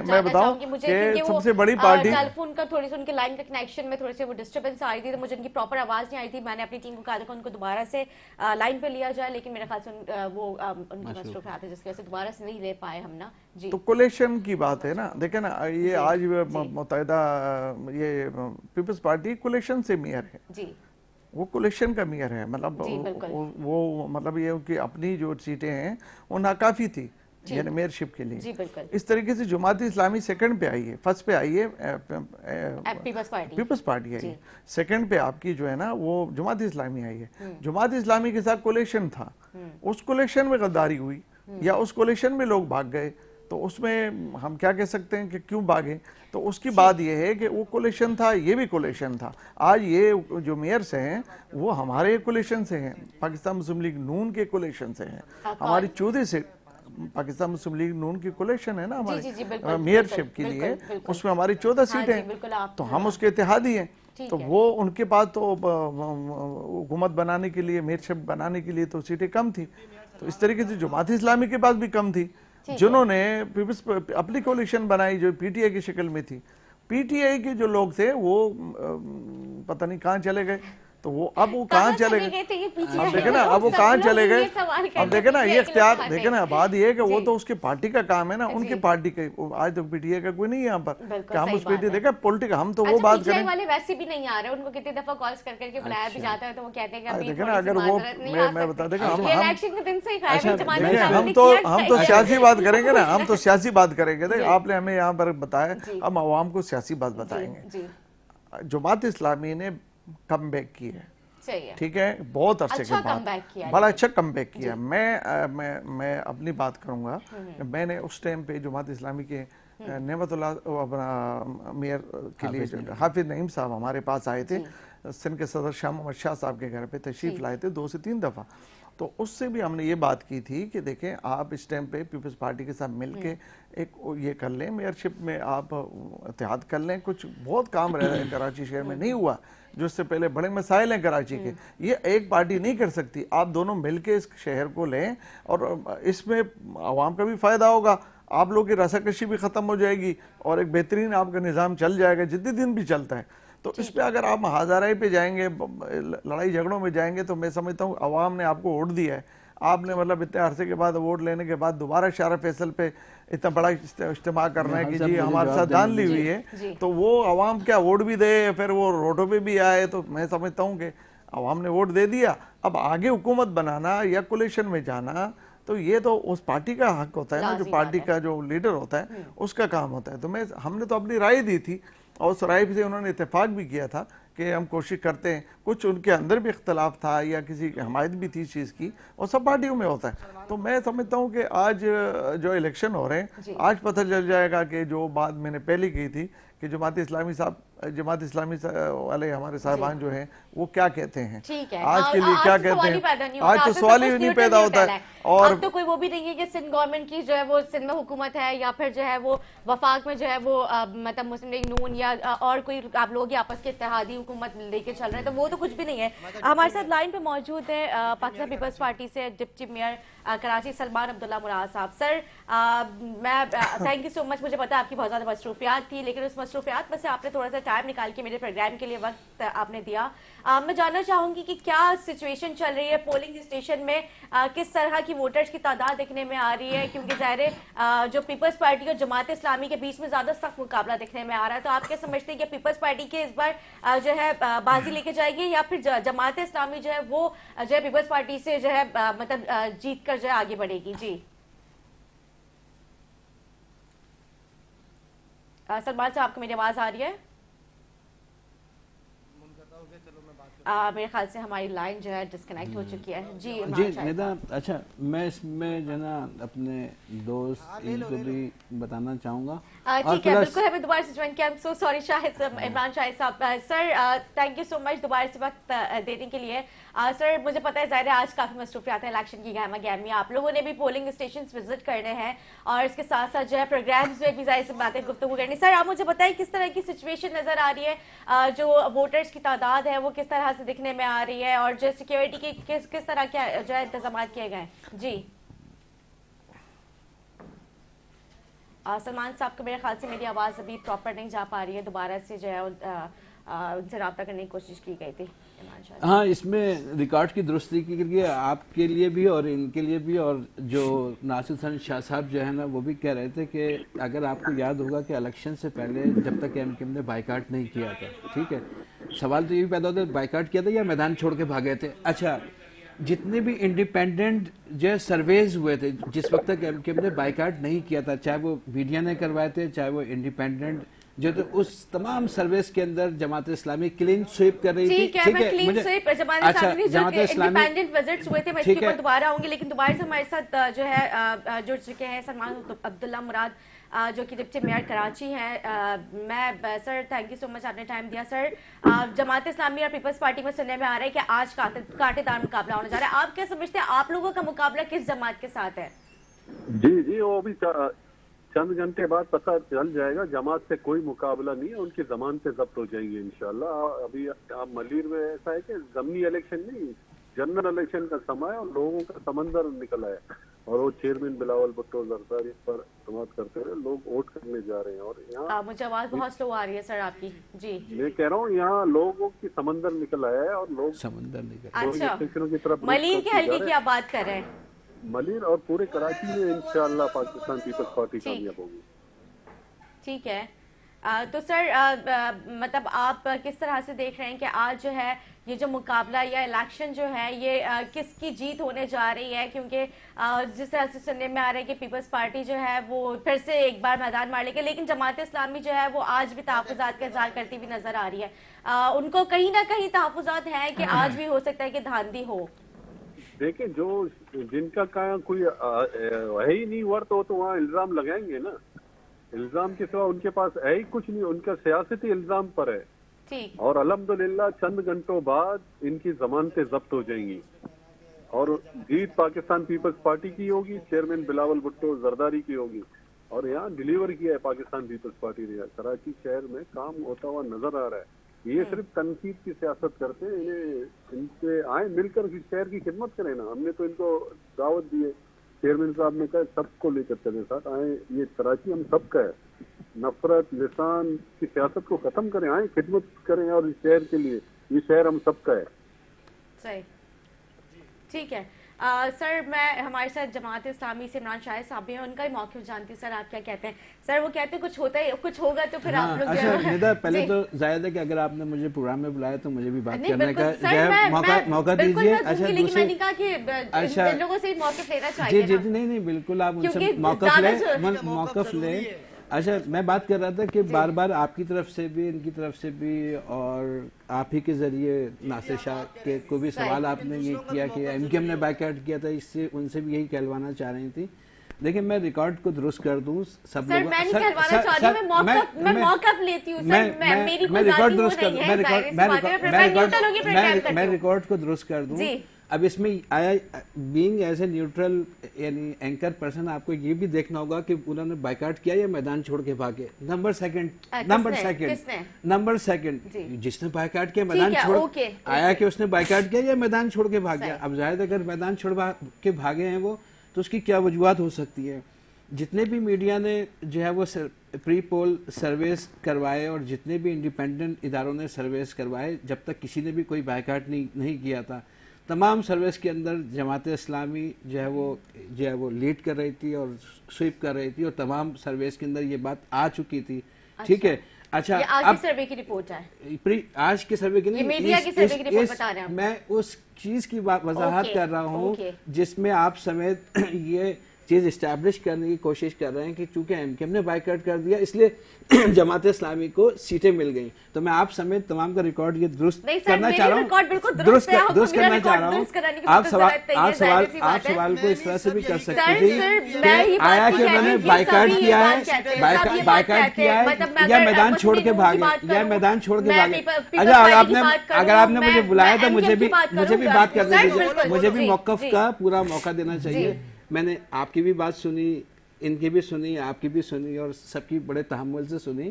Speaker 2: मैं बताऊं कि सबसे बड़ी पार्टी
Speaker 1: टेलीफोन का थोड़ी सी उनके लाइन का कनेक्शन में थोड़ी सी वो डिस्टर्बेंस आई थी, तो मुझे उनकी प्रॉपर आवाज नहीं आई थी। मैंने अपनी टीम को कहा था कि उनको दोबारा से लाइन पे लिया जाए, लेकिन मेरे ख्याल से वो उनकी मसरूफियात है जिसकी वजह से दोबारा से नहीं ले पाए हम ना जी।
Speaker 2: तो कोलेशन की बात है ना, देखे ना ये आज मुत्तहिदा ये पीपल्स पार्टी कोलेशन से मेयर है जी, वो कोलेशन का मेयर है, मतलब वो मतलब ये कि अपनी जो सीटें हैं वो नाकाफी थी यानी मेयरशिप के लिए। इस तरीके से जमात इस्लामी सेकंड पे आई है, फर्स्ट पे आई है पीपल्स पार्टी आई है, सेकंड पे आपकी जो है ना वो जमात इस्लामी आई है। जमात इस्लामी के साथ कोलेशन था, उस कोलेशन में गद्दारी हुई या उस कोलेशन में लोग भाग गए, तो उसमें हम क्या कह सकते हैं कि क्यों भागे। तो उसकी बात यह है कि वो कोलेशन था, ये भी कोलेशन था। आज ये जो मेयर्स हैं वो हमारे कोलेशन से हैं, पाकिस्तान मुस्लिम लीग नून के कोलेशन से हैं। हमारी 14 से पाकिस्तान मुस्लिम लीग नून की कोलेशन है ना हमारी मेयरशिप के लिए, उसमें हमारी 14 सीटें हैं, तो हम उसके इत्तेहादी हैं। तो वो उनके पास तो हुकूमत बनाने के लिए, मेयरशिप बनाने के लिए तो सीटें कम थी, तो इस तरीके से जमात इस्लामी के पास भी कम थी, जिन्होंने अपनी कोलिशन बनाई जो पीटीआई की शक्ल में थी। पीटीआई के जो लोग थे वो पता नहीं कहां चले गए, तो वो अब वो कहां चले गए, अब देखे ना अब वो कहां चले गए। अब देखे ना ये इख्तियार, देखे ना बात ये है कि वो तो उसकी पार्टी का काम है ना, उनकी पार्टी का, आज तो पीटीआई का कोई नहीं है यहाँ पर कि हम उस पीटी देखे पॉलिटिक्स, हम तो वो बात करें
Speaker 1: वाले वैसे भी नहीं आ रहे, उनको कितनी दफा कॉल्स कर करके बुलाया भी जाता है तो वो कहते हैं कि
Speaker 2: देखे ना अगर वो मैं बता देगा
Speaker 1: इलेक्शन के दिन से ही
Speaker 2: हम तो सियासी बात करेंगे ना, हम तो सियासी बात करेंगे। आपने हमें यहाँ पर बताया, अब आवाम को सियासी बात बताएंगे। जमात इस्लामी ने कम बैक की है, ठीक है, बहुत अरसे के बाद बड़ा अच्छा कम बैक किया। मैं अपनी बात करूंगा, मैंने उस टाइम पे जमात इस्लामी के नेमतुल्लाह अपना मेयर के लिए हाफिज नईम साहब हमारे पास आए थे, सिंध के सदर शाह मोहम्मद शाह साहब के घर पे तशरीफ लाए थे 2 से 3 दफा। तो उससे भी हमने ये बात की थी कि देखें आप इस टाइम पे पीपल्स पार्टी के साथ मिलके एक ये कर लें, मेयरशिप में आप इत्तेहाद कर लें, कुछ बहुत काम रह रहा है कराची शहर में नहीं हुआ, जो इससे पहले बड़े मसाइल हैं कराची के, ये एक पार्टी नहीं कर सकती। आप दोनों मिलके इस शहर को लें और इसमें आवाम का भी फायदा होगा, आप लोगों की रसाकशी भी खत्म हो जाएगी और एक बेहतरीन आपका निज़ाम चल जाएगा जितने दिन भी चलता है। तो इस पे अगर आप हाजाराई पे जाएंगे, लड़ाई झगड़ों में जाएंगे, तो मैं समझता हूँ आवाम ने आपको वोट दिया है, आपने मतलब इतने अरसे के बाद वोट लेने के बाद दोबारा शाह फैसल पे इतना बड़ा इज्तिमा करना है कि जी हमारे साथ दान ली हुई है, तो वो आवाम क्या वोट भी दे, फिर वो रोडों पे भी आए, तो मैं समझता हूँ कि आवाम ने वोट दे दिया। अब आगे हुकूमत बनाना या कोलिशन में जाना तो ये तो उस पार्टी का हक होता है ना, जो पार्टी का जो लीडर होता है उसका काम होता है। तो हमने तो अपनी राय दी थी और उस राय से उन्होंने इत्तेफाक भी किया था कि हम कोशिश करते हैं, कुछ उनके अंदर भी इख्तलाफ था या किसी की हमायत भी थी इस चीज़ की, और सब पार्टियों में होता है। तो मैं समझता हूँ कि आज जो इलेक्शन हो रहे हैं, आज पता चल जाएगा कि जो बात मैंने पहले की थी कि जमात इस्लामी वाले हमारे साहिबान जो हैं वो क्या कहते हैं, आज के लिए क्या कहते हैं, आज तो सवाल ही नहीं पैदा होता है। और
Speaker 1: अब तो कोई वो भी नहीं है कि सिंध गवर्नमेंट की जो है वो सिंध में हुकूमत है या फिर जो है वो वफाक में जो है वो मतलब मुस्लिम लीग नून या और कोई आप लोग आपस के इत्तेहादी हुकूमत लेके चल रहे हैं, तो वो तो कुछ भी नहीं है। हमारे साथ लाइन पे मौजूद है पाकिस्तान पीपल्स पार्टी से डिप्टी मेयर कराची सलमान अब्दुल्ला मुराद साहब। सर मैं थैंक यू सो मच, मुझे पता है आपकी बहुत ज़्यादा मसरूफियात थी, लेकिन उस मसरूफियात में से आपने थोड़ा सा टाइम निकाल के मेरे प्रोग्राम के लिए वक्त आपने दिया। मैं जानना चाहूंगी कि क्या सिचुएशन चल रही है पोलिंग स्टेशन में, किस तरह की वोटर्स की तादाद देखने में आ रही है, क्योंकि ज़ाहिर जो पीपल्स पार्टी और जमात इस्लामी के बीच में ज़्यादा सख्त मुकाबला देखने में आ रहा है, तो आप क्या समझते हैं कि पीपल्स पार्टी के इस बार जो है बाजी लेके जाएगी या फिर जमात इस्लामी जो है वो जो है पीपल्स पार्टी से जो है मतलब जीत कर जो है आगे बढ़ेगी? जी सलमान साहब, आपको मेरी आवाज आ रही है? मेरे ख्याल से हमारी लाइन जो है डिस्कनेक्ट हो चुकी है। जी
Speaker 4: निदा, अच्छा मैं इसमें जो ना अपने दोस्त इनको भी बताना चाहूँगा।
Speaker 1: ठीक है, बिल्कुल हमें दोबारा से ज्वाइन किया। सो सॉरी शाहिद इमरान शाहिद साहब। Sir thank you so much दोबारा से वक्त देने के लिए। सर मुझे पता है ज़ाहिर आज काफ़ी मसरूफियात है इलेक्शन की गहमा गहमी, आप लोगों ने भी पोलिंग स्टेशन विजिट करने हैं और इसके साथ साथ जो है प्रोग्राम्स में भी ज़ाहिर से बातें गुफ्तगू करनी। सर आप मुझे बताएं किस तरह की सिचुएशन नज़र आ रही है, जो वोटर्स की तादाद है वो किस तरह से दिखने में आ रही है और जो सिक्योरिटी के किस तरह के जो है इंतजाम किए गए? जी सलमान साहब को मेरे ख्याल से मेरी आवाज़ अभी प्रॉपर नहीं जा पा रही है, दोबारा से जो है उनसे रब्ता करने की कोशिश की गई थी।
Speaker 4: हाँ, इसमें रिकॉर्ड की दुरुस्ती के लिए आपके लिए भी और इनके लिए भी, और जो नासिर हसन शाह साहब जो है ना वो भी कह रहे थे कि अगर आपको याद होगा कि इलेक्शन से पहले जब तक एमकेएम ने बाइकाट नहीं किया था, ठीक है, सवाल तो ये भी पैदा होता है बाइकाट किया था या मैदान छोड़ के भागे थे। अच्छा, जितने भी इंडिपेंडेंट जो सर्वेज हुए थे जिस वक्त तक एमकेएम ने बाइकाट नहीं किया था, चाहे वो मीडिया ने करवाए थे चाहे वो इंडिपेंडेंट जो तो उस तमाम सर्विस के अंदर जमात इलामी क्लीन स्वीप कर रही थी।
Speaker 1: ठीक है, मैं clean sweep Jamaat Islami independent visits हुए थे, मैं इसके ऊपर दोबारा आऊंगी, लेकिन दोबारा से हमारे साथ जो है जुड़ चुके हैं सलमान अब्दुल्ला मुराद जो कि डिप्टी मेयर कराची हैं। मैं sir thank you so much, आपने टाइम दिया। सर जमात इस्लामी और पीपल्स पार्टी में सुनने में आ रहा है कि आज कांटेदार मुकाबला होने जा रहा है, आप क्या समझते हैं आप लोगों का मुकाबला किस जमात के साथ है?
Speaker 5: जी वो भी चंद घंटे बाद पता चल जाएगा। जमात से कोई मुकाबला नहीं है, उनकी जमानतें जब्त हो जाएंगी इंशाल्लाह। अभी आप मलीर में ऐसा है कि जमनी इलेक्शन नहीं, जनरल इलेक्शन का समय है और लोगों का समंदर निकला है और वो चेयरमैन बिलावल भुट्टो जरदारी पर समाप्त करते हुए लोग वोट करने जा रहे हैं। और यहाँ
Speaker 1: मुझे आवाज बहुत स्लो आ रही है सर आपकी। जी
Speaker 5: मैं कह रहा हूँ यहाँ लोगों की समंदर निकल आया है और लोग
Speaker 4: समंदर निकल।
Speaker 1: अच्छा,
Speaker 5: की तरफ
Speaker 1: मलीर के हल्के की आप बात कर रहे हैं?
Speaker 5: मलीर और पूरे कराची में इंशाल्लाह पाकिस्तान पीपल्स पार्टी कामयाब होगी।
Speaker 1: ठीक है, तो सर मतलब आप किस तरह से देख रहे हैं कि आज जो है ये जो मुकाबला या इलेक्शन जो है ये किसकी जीत होने जा रही है? क्योंकि जिस तरह से सुनने में आ रहा है कि पीपल्स पार्टी जो है वो फिर से एक बार मैदान मार लेगी, लेकिन जमात इस्लामी जो है वो आज भी तहफ़्फ़ुज़ात का इज़हार करती हुई नजर आ रही है। उनको कहीं ना कहीं तहफ़्फ़ुज़ात है कि आज भी हो सकता है कि धांधली हो।
Speaker 5: देखिए, जो जिनका कोई है ही नहीं वर्त हो तो वहाँ इल्जाम लगाएंगे ना। इल्जाम के सिवा उनके पास है ही कुछ नहीं, उनका सियासती इल्जाम पर है।
Speaker 1: ठीक।
Speaker 5: और अल्हम्दुलिल्लाह चंद घंटों बाद इनकी जमानतें जब्त हो जाएंगी और जीत पाकिस्तान पीपल्स पार्टी की होगी, चेयरमैन बिलावल भुट्टो जरदारी की होगी। और यहाँ डिलीवर किया है पाकिस्तान पीपल्स पार्टी ने, कराची शहर में काम होता हुआ नजर आ रहा है। ये सिर्फ तनकीद की सियासत करते हैं, इन्हें इनसे आए मिलकर शहर की खिदमत करें ना। हमने तो इनको दावत दी है, चेयरमैन साहब ने कहा सबको लेकर चले साथ आए, ये कराची हम सबका है, नफरत लिसान की सियासत को खत्म करें, आए खिदमत करें और इस शहर के लिए, ये शहर हम सबका है।
Speaker 1: सही, ठीक है। सर मैं हमारे साथ जमात इस्लामी से इमरान शाहिद साहब भी हैं, उनका ही मौक़िफ़ जानती हूँ। सर आप क्या कहते हैं? सर वो कहते हैं कुछ होता है, कुछ होगा तो फिर आप लोग
Speaker 4: अच्छा निदा, पहले तो जायद है कि अगर आपने मुझे प्रोग्राम में बुलाया तो मुझे भी बात करने का मौका दीजिए। अच्छा,
Speaker 1: लेकिन मैंने कहा कि इन लोगों से मौक़िफ़ लेना चाहिए।
Speaker 4: जी नहीं बिल्कुल आप उनसे मौक़िफ़ ले। अच्छा, मैं बात कर रहा था कि बार बार आपकी तरफ से भी इनकी तरफ से भी और आप ही के जरिए नासिर शाह के को भी सवाल आपने ये किया कि एमकेएम ने बाइकआउट किया था, इससे उनसे भी यही कहलवाना चाह रही थी। देखिए मैं रिकॉर्ड को दुरुस्त कर दूं सब लोगों।
Speaker 1: मैं रिकॉर्ड दुरुस्त कर दूं,
Speaker 4: मैं रिकॉर्ड को दुरुस्त कर दूं। अब इसमें आया बीइंग एज ए न्यूट्रल यानी एंकर पर्सन आपको ये भी देखना होगा कि उन्होंने बाइकाट किया या मैदान छोड़ के भागे। नंबर सेकंड जिसने बाइकाट किया मैदान छोड़ आया कि उसने बाइकाट किया या मैदान छोड़ के भाग गया। अब जाहिर अगर मैदान छोड़ के भागे हैं वो तो उसकी क्या वजूहत हो सकती है? जितने भी मीडिया ने जो है वो प्री पोल सर्वेस करवाए और जितने भी इंडिपेंडेंट इदारों ने सर्वेस करवाए, जब तक किसी ने भी कोई बायकाट नहीं किया था, तमाम सर्विस के अंदर जमात इस्लामी जो है वो लीड कर रही थी और स्वीप कर रही थी, और तमाम सर्विस के अंदर ये बात आ चुकी थी। ठीक है, अच्छा,
Speaker 1: ये आज की सर्वे की रिपोर्ट है,
Speaker 4: आज के सर्वे की नहीं,
Speaker 1: मीडिया की सर्वे की रिपोर्ट बता रहे हैं।
Speaker 4: मैं उस चीज की वजाहत कर रहा हूँ जिसमें आप समेत ये चीज इस्टेब्लिश करने की कोशिश कर रहे हैं कि चूंकि एमकेएम ने बाइकआउट कर दिया इसलिए जमात इस्लामी को सीटें मिल गई। तो मैं आप समेत तमाम का रिकॉर्ड ये दुरुस्त करना चाह रहा हूँ, दुरुस्त करना चाह रहा हूँ। आप सवाल को इस तरह से भी कर सकते थे, आया कि उन्होंने बाइकआउट किया है, बाइकआउट किया है या मैदान छोड़ के भागे, या मैदान छोड़ के भागे। अच्छा, अगर आपने मुझे बुलाया तो मुझे भी बात करने दीजिए, मुझे भी मौकफ का पूरा मौका देना चाहिए। मैंने आपकी भी बात सुनी, इनकी भी सुनी, आपकी भी सुनी और सबकी बड़े तहम्मुल से सुनी,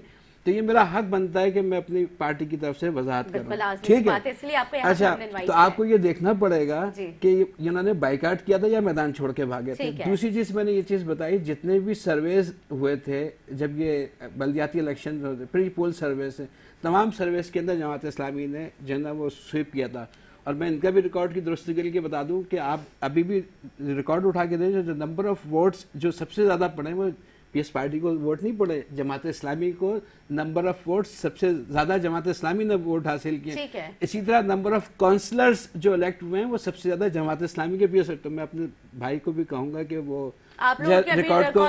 Speaker 4: तो ये मेरा हक बनता है कि मैं अपनी पार्टी की तरफ से वजाहत करूं। ठीक है, अच्छा, तो आपको ये देखना पड़ेगा कि इन्होंने बाइकाट किया था या मैदान छोड़ के भागे थे। दूसरी चीज मैंने ये चीज बताई, जितने भी सर्वेज हुए थे जब ये बल्दियाती इलेक्शन प्री पोल सर्वेस, तमाम सर्वेस के अंदर जमात इस्लामी ने जो है ना वो स्वीप किया था। और मैं इनका भी रिकॉर्ड की दुरुस्ती के लिए बता दूं कि आप अभी भी रिकॉर्ड उठा के दें, जो नंबर ऑफ वोट्स जो सबसे ज्यादा पड़े वो पीएस पार्टी को वोट नहीं पड़े, जमात इस्लामी को नंबर ऑफ वोट्स सबसे ज्यादा जमात इस्लामी ने वोट हासिल किए। इसी तरह नंबर ऑफ काउंसलर्स जो इलेक्ट हुए हैं वो सबसे ज्यादा जमात इस्लामी के पीएस। तो मैं अपने भाई को भी कहूंगा कि वो रिकॉर्ड को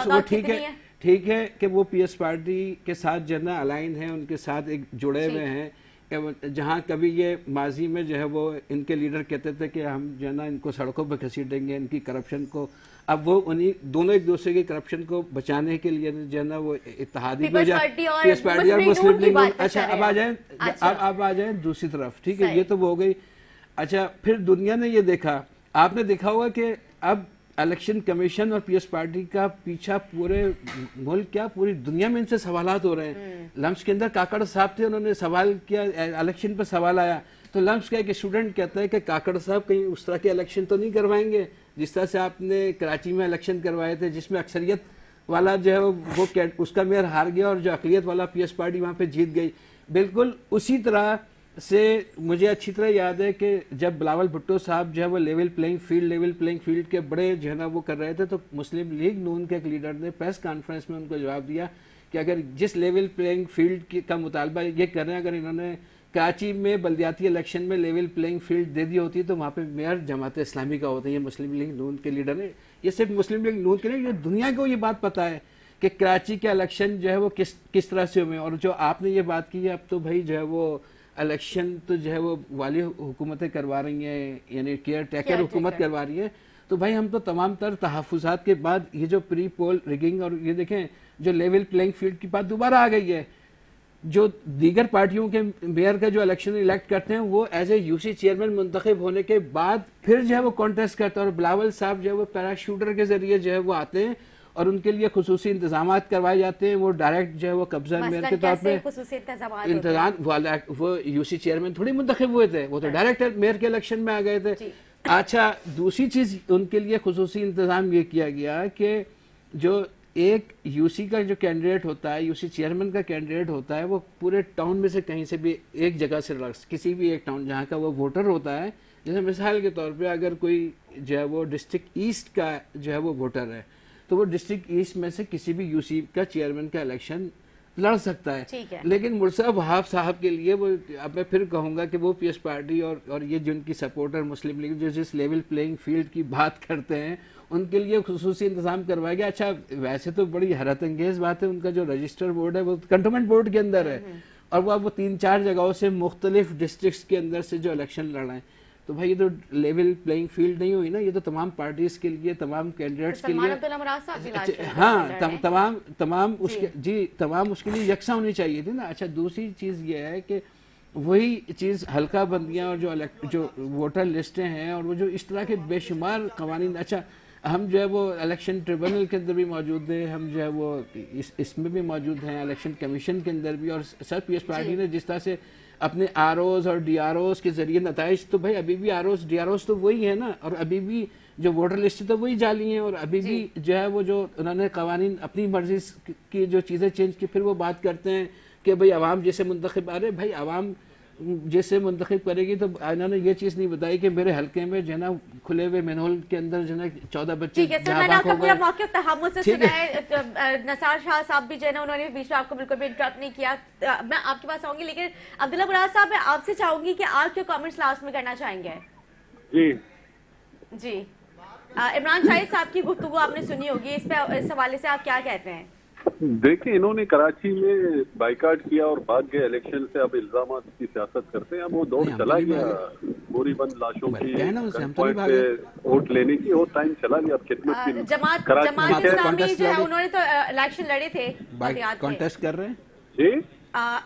Speaker 4: वो ठीक है कि वो पीएस पार्टी के साथ जो है ना अलाइन है, उनके साथ एक जुड़े हुए हैं। जहाँ कभी ये माजी में जो है वो इनके लीडर कहते थे कि हम जो है ना इनको सड़कों पर घसीटेंगे, इनकी करप्शन को, अब वो उन्हीं दोनों एक दूसरे की करप्शन को बचाने के लिए जो है ना वो इत्तेहादी पीएस पार्टी और मुस्लिम लीग। अच्छा, अब आ जाए दूसरी तरफ। ठीक है, ये तो वो हो गई। अच्छा, फिर दुनिया ने ये देखा, आपने देखा होगा कि अब इलेक्शन कमीशन और पीएस पार्टी का पीछा पूरे मुल्क क्या पूरी दुनिया में इनसे सवालात हो रहे हैं। लम्स के अंदर काकड़ साहब थे, उन्होंने सवाल किया, इलेक्शन पर सवाल आया तो लम्स का एक स्टूडेंट कहता है कि काकड़ साहब कहीं उस तरह के इलेक्शन तो नहीं करवाएंगे जिस तरह से आपने कराची में इलेक्शन करवाए थे, जिसमें अक्सरियत वाला जो है वो उसका मेयर हार गया और जो अकलियत वाला पीएस पार्टी वहां पे जीत गई। बिल्कुल उसी तरह से मुझे अच्छी तरह याद है कि जब बिलावल भुट्टो साहब जो है वो लेवल प्लेइंग फील्ड के बड़े जो है ना वो कर रहे थे, तो मुस्लिम लीग नून के एक लीडर ने प्रेस कॉन्फ्रेंस में उनको जवाब दिया कि अगर जिस लेवल प्लेइंग फील्ड का मुतालबा ये कर रहे हैं, अगर इन्होंने कराची में बल्दियाती इलेक्शन में लेवल प्लेइंग फील्ड दे दी होती तो वहाँ पे मेयर जमात इस्लामी का होता है। ये मुस्लिम लीग नून के लीडर है, ये सिर्फ मुस्लिम लीग नून के नहीं, ये दुनिया को ये बात पता है कि कराची के इलेक्शन जो है वो किस तरह से हुए। और जो आपने ये बात की है, अब तो भाई जो है वो इलेक्शन तो जो है वो वाली हुकूमतें करवा रही हैं, यानी केयर टेकर हुकूमत करवा रही है। तो भाई हम तो तमाम तर तहफ़्फ़ुज़ात के बाद ये जो प्री पोल रिगिंग और ये देखें जो लेवल प्लेइंग फील्ड की बात दोबारा आ गई है। जो दीगर पार्टियों के मेयर का जो इलेक्शन इलेक्ट करते हैं वो एज ए यूसी चेयरमैन मुंतखब होने के बाद फिर जो है वो कॉन्टेस्ट करते हैं, और बिलावल साहब जो है वो पैराशूटर के जरिए जो है वो आते हैं और उनके लिए खुसूसी इंतजाम करवाए जाते हैं। वो डायरेक्ट जो है वो कब्जा मेयर के तौर पे इंतजाम वो यूसी चेयरमैन थोड़ी मुंतखब हुए थे, वो तो डायरेक्ट मेयर के इलेक्शन में आ गए थे। अच्छा, दूसरी चीज उनके लिए खुसूसी इंतजाम ये किया गया कि जो एक यूसी का जो कैंडिडेट होता है, यूसी चेयरमैन का कैंडिडेट होता है, वो पूरे टाउन में से कहीं से भी एक जगह से किसी भी एक टाउन जहाँ का वो वोटर होता है, जैसे मिसाल के तौर पे अगर कोई जो है वो डिस्ट्रिक्ट ईस्ट का जो है वो वोटर है तो वो डिस्ट्रिक्ट ईस्ट में से किसी भी यूसी का चेयरमैन का इलेक्शन लड़ सकता है। लेकिन मुर्सा वहाब साहब के लिए वो, अब मैं फिर कहूंगा कि वो पीएस पार्टी और ये जिनकी सपोर्टर मुस्लिम लीग जो जिस लेवल प्लेइंग फील्ड की बात करते हैं उनके लिए खुसूसी इंतजाम करवाया गया। अच्छा, वैसे तो बड़ी हैरत अंगेज बात है, उनका जो रजिस्टर बोर्ड है वो कंटोनमेंट बोर्ड के अंदर है और वो 3-4 जगहों से मुख्तलिफ डिस्ट्रिक्ट के अंदर से जो इलेक्शन लड़ रहे हैं। तो भाई ये तो लेवल प्लेइंग फील्ड नहीं हुई ना, ये तो तमाम पार्टीज के लिए, तमाम कैंडिडेट्स के लिए, हाँ तमाम उसके लिए यकसा होनी चाहिए थी ना। अच्छा, दूसरी चीज ये है कि वही चीज हल्का बंदियां और जो वोटर लिस्टें हैं और वो जो इस तरह के बेशुमार कवानीन। अच्छा, हम जो है वो इलेक्शन ट्रिब्यूनल के अंदर भी मौजूद है, हम जो है वो इसमें भी मौजूद हैं, इलेक्शन कमीशन के अंदर भी। और सर पीएस पार्टी ने जिस तरह से अपने आरओज और डीआरओज के जरिए नताइज, तो भाई अभी भी आरओज डीआरओज तो वही है ना, और अभी भी जो वोटर लिस्ट तो वही जाली है, और अभी भी जो है वो जो उन्होंने कवानीन अपनी मर्जी की जो चीज़ें चेंज की, फिर वो बात करते हैं कि भाई आवाम जैसे मुंतखब, अरे भाई आवाम जैसे मुंतखब करेगी, तो इन्होंने ये चीज़ नहीं बताई कि मेरे हल्के में जो है ना खुले हुए मेनहोल के अंदर जो है ना 14 बच्चे
Speaker 1: ठीक है सर, मैंने आपका पूरा मौक़िफ़ तहम्मुल से सुना है। नसार शाह साहब भी जो है ना उन्होंने बीच में आपको बिल्कुल भी इंटरप्ट नहीं किया। मैं आपके पास आऊंगी, लेकिन अब्दुल्ला मुराद साहब मैं आपसे चाहूंगी कि आप क्या कमेंट्स लास्ट में करना चाहेंगे? जी इमरान शाहिद साहब की गुफ्तगू आपने सुनी होगी, इस हवाले से आप क्या कहते हैं?
Speaker 5: देखिए, इन्होंने कराची में बाइकाट किया और भाग गए इलेक्शन से, अब इल्जाम की सियासत करते हैं। अब वो दौड़ चला गया, बोरी बंद लाशों की पॉइंट पे वोट लेने की, वो टाइम चला गया। अब खिदमत की
Speaker 1: जमात इस्लामी जो है उन्होंने तो इलेक्शन लड़े थे,
Speaker 4: कॉन्टेस्ट कर रहे हैं
Speaker 5: जी।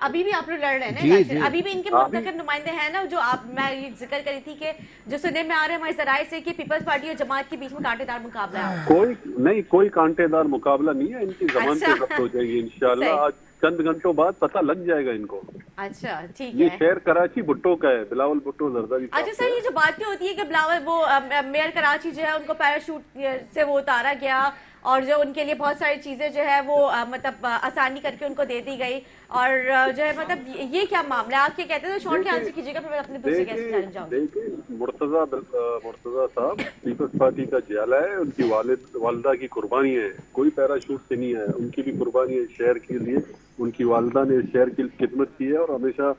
Speaker 1: अभी भी आप लोग लड़ रहे हैं ना इलेक्शन, अभी भी इनके मुंतखब नुमाइंदे हैं ना, जो आप मैं ये जिक्र करी थी कि जो सुनने में आ रहे हैं हमारे जराये से कि पीपल्स पार्टी और जमात के बीच में कांटेदार मुकाबला है।
Speaker 5: कोई कांटेदार मुकाबला नहीं है, इनकी जबान पे जब्त हो जाएगी इंशाल्लाह। आज चंद घंटों बाद पता लग जाएगा इनको।
Speaker 1: अच्छा ठीक है।
Speaker 5: ये शहर कराची भुट्टो का है, बिलावल भुट्टो जरदारी।
Speaker 1: अच्छा सर, ये जो बातें होती है कि बिलावल वो मेयर कराची जो है उनको पैराशूट से वो उतारा गया और जो उनके लिए बहुत सारी चीजें जो है वो मतलब आसानी करके उनको दे दी गई, और जो है मतलब ये क्या मामला है? आप क्या कहते हैं? तो शॉर्ट के आंसर कीजिएगा, फिर मैं अपने दूसरे गेस्ट पे चले जाऊंगी।
Speaker 5: देखिए, मुर्तजा साहब पीपल्स पार्टी का जियाला है, उनकी वालिदा की कुर्बानी है, कोई पैराशूट से नहीं है, उनकी भी कुर्बानी है शहर के लिए। उनकी वालिदा ने शहर की खिदमत की है और हमेशा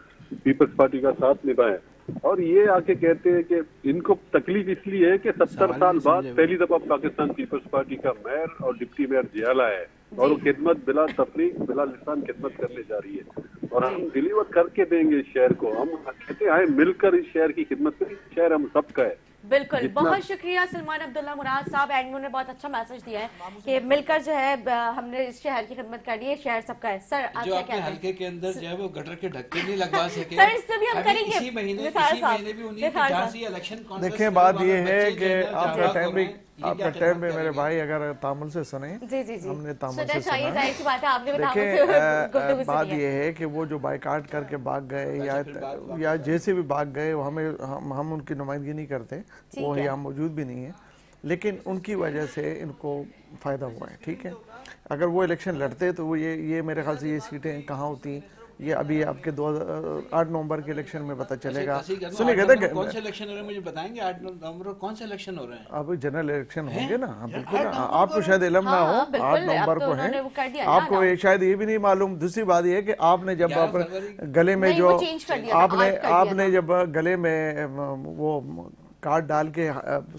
Speaker 5: पीपल्स पार्टी का साथ निभाया। और ये आके कहते हैं कि इनको तकलीफ इसलिए है कि 70 साल बाद पहली दफा पाकिस्तान पीपल्स पार्टी का मेयर और डिप्टी मेयर जियाला है, और वो खिदमत बिला तफरीक बिला लिसान खिदमत करने जा रही है, और हम डिलीवर करके देंगे इस शहर को। हम कहते हैं मिलकर इस शहर की खिदमत करें, शहर हम सबका है।
Speaker 1: बिल्कुल, बहुत शुक्रिया सलमान अब्दुल्ला मुराद साहब, एडमिन ने बहुत अच्छा मैसेज दिया है कि मिलकर जो है हमने इस शहर की खिदमत कर ली है, शहर सबका है। सर आप क्या कहते हैं?
Speaker 4: हल्के के अंदर जो है वो गटर के ढक्के नहीं लगवा सके
Speaker 1: सर, इससे भी हम करेंगे
Speaker 4: इसी महीने भी उन्हीं की जहां से इलेक्शन कॉन्टेस्ट।
Speaker 2: देखिए, बात ये है कि आपका टाइम भी मेरे भाई अगर तामुल से सुने, हमने तामुल से सुना। देखिए, बात ये है कि वो जो बाइकाट करके भाग गए या जैसे भी भाग गए, हम उनकी नुमाइंदगी नहीं करते, वो यहाँ मौजूद भी नहीं है, लेकिन उनकी वजह से इनको फ़ायदा हुआ है। ठीक है, अगर वो इलेक्शन लड़ते तो वो ये मेरे ख्याल से ये सीटें कहाँ होती, ये अभी आपके 8 नवंबर के इलेक्शन में पता चलेगा। सुनिए, कहते
Speaker 4: कौन से इलेक्शन हो रहे हैं मुझे बताएंगे? 8 नवंबर को कौन से इलेक्शन हो रहे हैं?
Speaker 2: अब जनरल इलेक्शन होंगे ना। बिल्कुल, आपको शायद इलम ना हो, 8 नवंबर को है, आपको शायद ये भी नहीं मालूम। दूसरी बात ये है कि आपने जब गले में जो आपने जब गले में वो कार्ड डाल के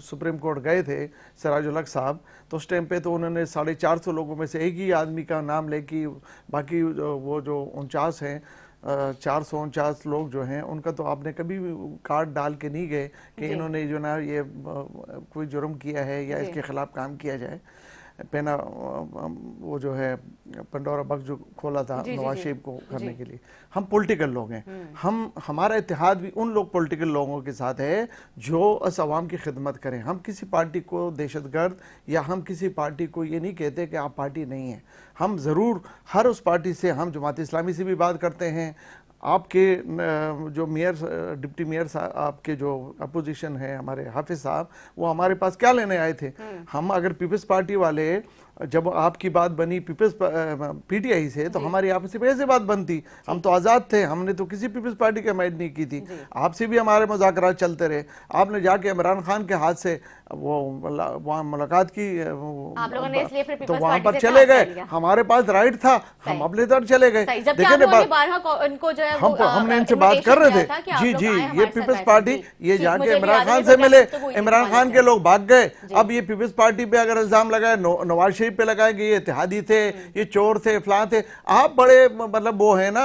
Speaker 2: सुप्रीम कोर्ट गए थे सिराजुल हक साहब, तो उस टाइम पे तो उन्होंने 450 लोगों में से एक ही आदमी का नाम लेके, बाकी वो जो 49 हैं 449 लोग जो हैं उनका तो आपने कभी भी कार्ड डाल के नहीं गए कि इन्होंने जो ना ये कोई जुर्म किया है या इसके खिलाफ काम किया जाए। पहना वो जो है पंडोरा बक्स जो खोला था नवाज शरीफ को करने के लिए। हम पॉलिटिकल लोग हैं, हमारा इत्तेहाद भी उन लोग पॉलिटिकल लोगों के साथ है जो अस अवाम की खिदमत करें। हम किसी पार्टी को दहशतगर्द या हम किसी पार्टी को ये नहीं कहते कि आप पार्टी नहीं है। हम ज़रूर हर उस पार्टी से, हम जमात इस्लामी से भी बात करते हैं, आपके जो मेयर डिप्टी मेयर साहब आपके जो अपोजिशन है हमारे हाफिज साहब, वो हमारे पास क्या लेने आए थे? हम अगर पीपल्स पार्टी वाले जब आपकी बात बनी पीपल्स पीटीआई से, तो हमारी आपस में ऐसे बात बनती, हम तो आज़ाद थे, हमने तो किसी पीपल्स पार्टी की हमायत नहीं की थी। आपसे भी हमारे मुज़ाकरात चलते रहे। आपने जाके इमरान खान के हाथ से वो वहाँ मुलाकात की, तो वहाँ पर चले गए, हमारे पास राइट था, हम अपने तरफ चले गए। हमने इनसे बात कर रहे थे, जी ये पीपल्स पार्टी, ये जाके इमरान खान से मिले, इमरान खान के लोग भाग गए। अब ये पीपल्स पार्टी पे अगर इल्जाम लगाए, नवाज शरीफ पे लगाए कि ये इत्तेहादी थे, ये चोर थे, फलां थे। आप बड़े मतलब वो है ना,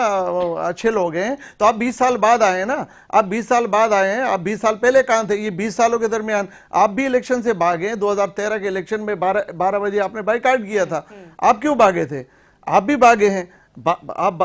Speaker 2: अच्छे लोग हैं, तो आप 20 साल बाद आए ना, आप 20 साल बाद आए हैं, आप 20 साल पहले कहाँ थे? ये 20 सालों के दरमियान आप भी इलेक्शन से भागे। 2013 के इलेक्शन में 12 बजे आपने बाइकाट किया था, आप क्यों भागे थे? आप भी भागे हैं। आप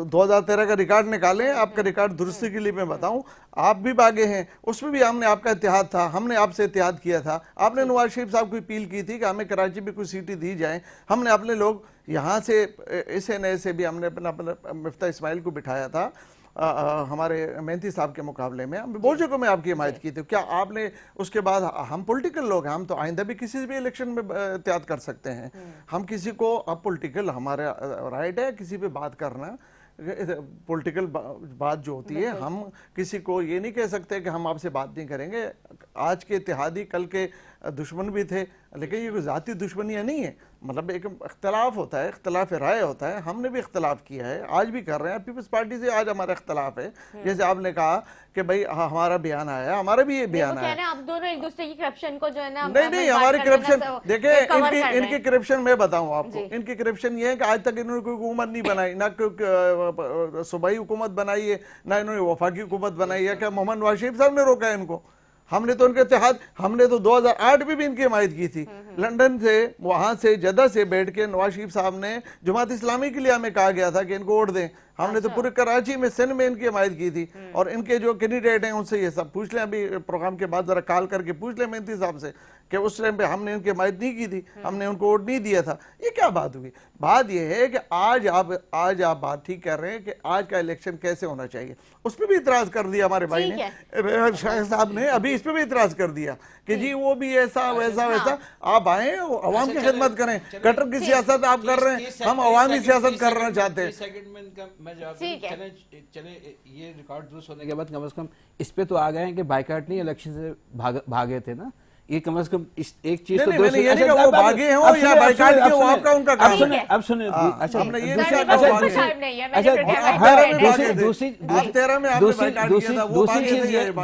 Speaker 2: 2013 का रिकॉर्ड निकालें, आपका रिकॉर्ड दुरुस्ती के लिए मैं बताऊं, आप भी भागे हैं, उसमें भी हमने आपका इत्तेहाद था, हमने आपसे इत्तेहाद किया था। आपने नवाज शरीफ साहब को अपील की थी कि हमें कराची में कुछ सीटें दी जाएं। हमने अपने लोग यहाँ से इस एनए से भी हमने अपना मिफ्ता इस्माइल को बिठाया था, हमारे मेहंती साहब के मुकाबले में बहुत जगहों में आपकी हिमायत की थी। क्या आपने उसके बाद, हम पॉलिटिकल लोग हैं, हम तो आइंदा भी किसी भी इलेक्शन में एहतियात कर सकते हैं। हम किसी को, अब पॉलिटिकल हमारा राइट है किसी पे बात करना, पॉलिटिकल बात जो होती है, हम किसी को ये नहीं कह सकते कि हम आपसे बात नहीं करेंगे। आज के इत्तेहादी कल के दुश्मन भी थे, लेकिन ये कोई ज़ाती दुश्मनियाँ नहीं है। मतलब एक इख्तलाफ होता है, इख्तलाफ राय होता है। हमने भी इख्तलाफ किया है, आज भी कर रहे हैं। पीपल्स पार्टी से आज हमारा इख्तलाफ है। जैसे आपने कहा कि भाई हमारा बयान आया, हमारा भी ये बयान आया।
Speaker 1: आप दोनों एक दूसरे की करप्शन को जो है ना,
Speaker 2: नहीं, हमारी करप्शन देखिए, इनकी करप्शन मैं बताऊं आपको, इनकी करप्शन ये है कि आज तक इन्होंने कोई हुकूमत नहीं बनाई, ना कोई सूबाई हुकूमत बनाई है, ना इन्होंने वफाकी हुकूमत बनाई है। क्या मोहम्मद नवाज शरीफ साहब ने रोका है इनको? हमने तो उनके इत्तेहाद, हमने तो 2008 में भी इनकी हिमायत की थी। लंदन से, वहां से, जद्दा से बैठ के नवाज शरीफ साहब ने, जमात इस्लामी के लिए हमें कहा गया था कि इनको वोट दें। हमने तो पूरे कराची में, सिंध में इनकी हिमायत की थी। और इनके जो कैंडिडेट हैं उनसे ये सब पूछ लें, अभी प्रोग्राम के बाद जरा कॉल करके पूछ लें मेहंती साहब से कि उस टाइम पे हमने इनकी हिमायत नहीं की थी, हमने उनको वोट नहीं दिया था। ये क्या बात हुई? बात यह है कि आज आप बात ठीक कर रहे हैं कि आज का इलेक्शन कैसे होना चाहिए। उस पर भी इतराज कर दिया हमारे भाई ने, शाह साहब ने अभी इस पर भी इतराज कर दिया कि जी वो भी ऐसा वैसा वैसा। आप आए, अवाम की खिदमत करें। कटर की सियासत आप कर रहे हैं, हम अवामी सियासत करना चाहते हैं।
Speaker 4: चले ये रिकॉर्ड दुरुस्त होने के बाद कम से कम इस पे तो आ गए हैं कि बाइकाट नहीं, इलेक्शन से भागे थे ना। ये कम से कम इस एक चीज तो
Speaker 2: वो भागे हो या बाइकाट के हो, आपका उनका काम है।
Speaker 4: अब सुने, अच्छा
Speaker 2: हमने ये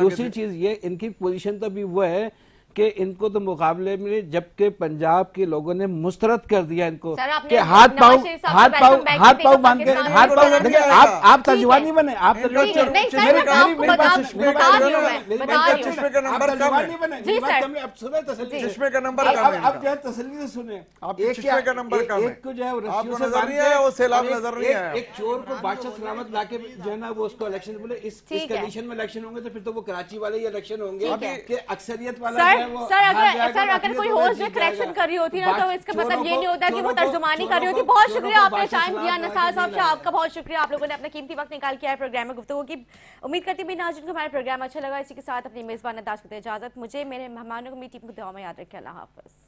Speaker 4: दूसरी चीज ये इनकी पोजीशन तो अभी वो है कि इनको तो मुकाबले में, जबकि पंजाब के लोगों ने मुस्तरद कर दिया इनको कि हाथ पाँव बांध के, देखिए आप तर्जुमान नहीं बने, आप
Speaker 2: चश्मे का नंबर कम है।
Speaker 4: आप जो है तसल्ली से सुने,
Speaker 2: एक का नंबर कम है,
Speaker 4: एक को जो है
Speaker 2: आपको नजर नहीं आया, वो सैलाब नजर नहीं आया।
Speaker 4: एक चोर को बादशाह सलामत लाके जो है ना वो उसको इलेक्शन बोले, इस कंडीशन में इलेक्शन होंगे तो फिर तो वो कराची वाले ही इलेक्शन होंगे कि अक्सरियत वाला।
Speaker 1: सर अगर कोई होस्ट जो करेक्शन कर रही होती ना, तो इसका मतलब ये नहीं होता कि वो तर्जुमानी कर रही होती। बहुत शुक्रिया, आपने टाइम दिया। नसार साहब, आपका बहुत शुक्रिया, आप लोगों ने अपना कीमती वक्त निकाल के आए प्रोग्राम में गुफ्तगू की। उम्मीद करती हूँ नाज़रीन को हमारा प्रोग्राम अच्छा लगा। इसी के साथ अपनी मेजबान अंदाज करते इजाजत। मुझे, मेरे मेहमानों को, मेरी टीम को दुआ में याद रखें। अल्लाह हाफ़िज़।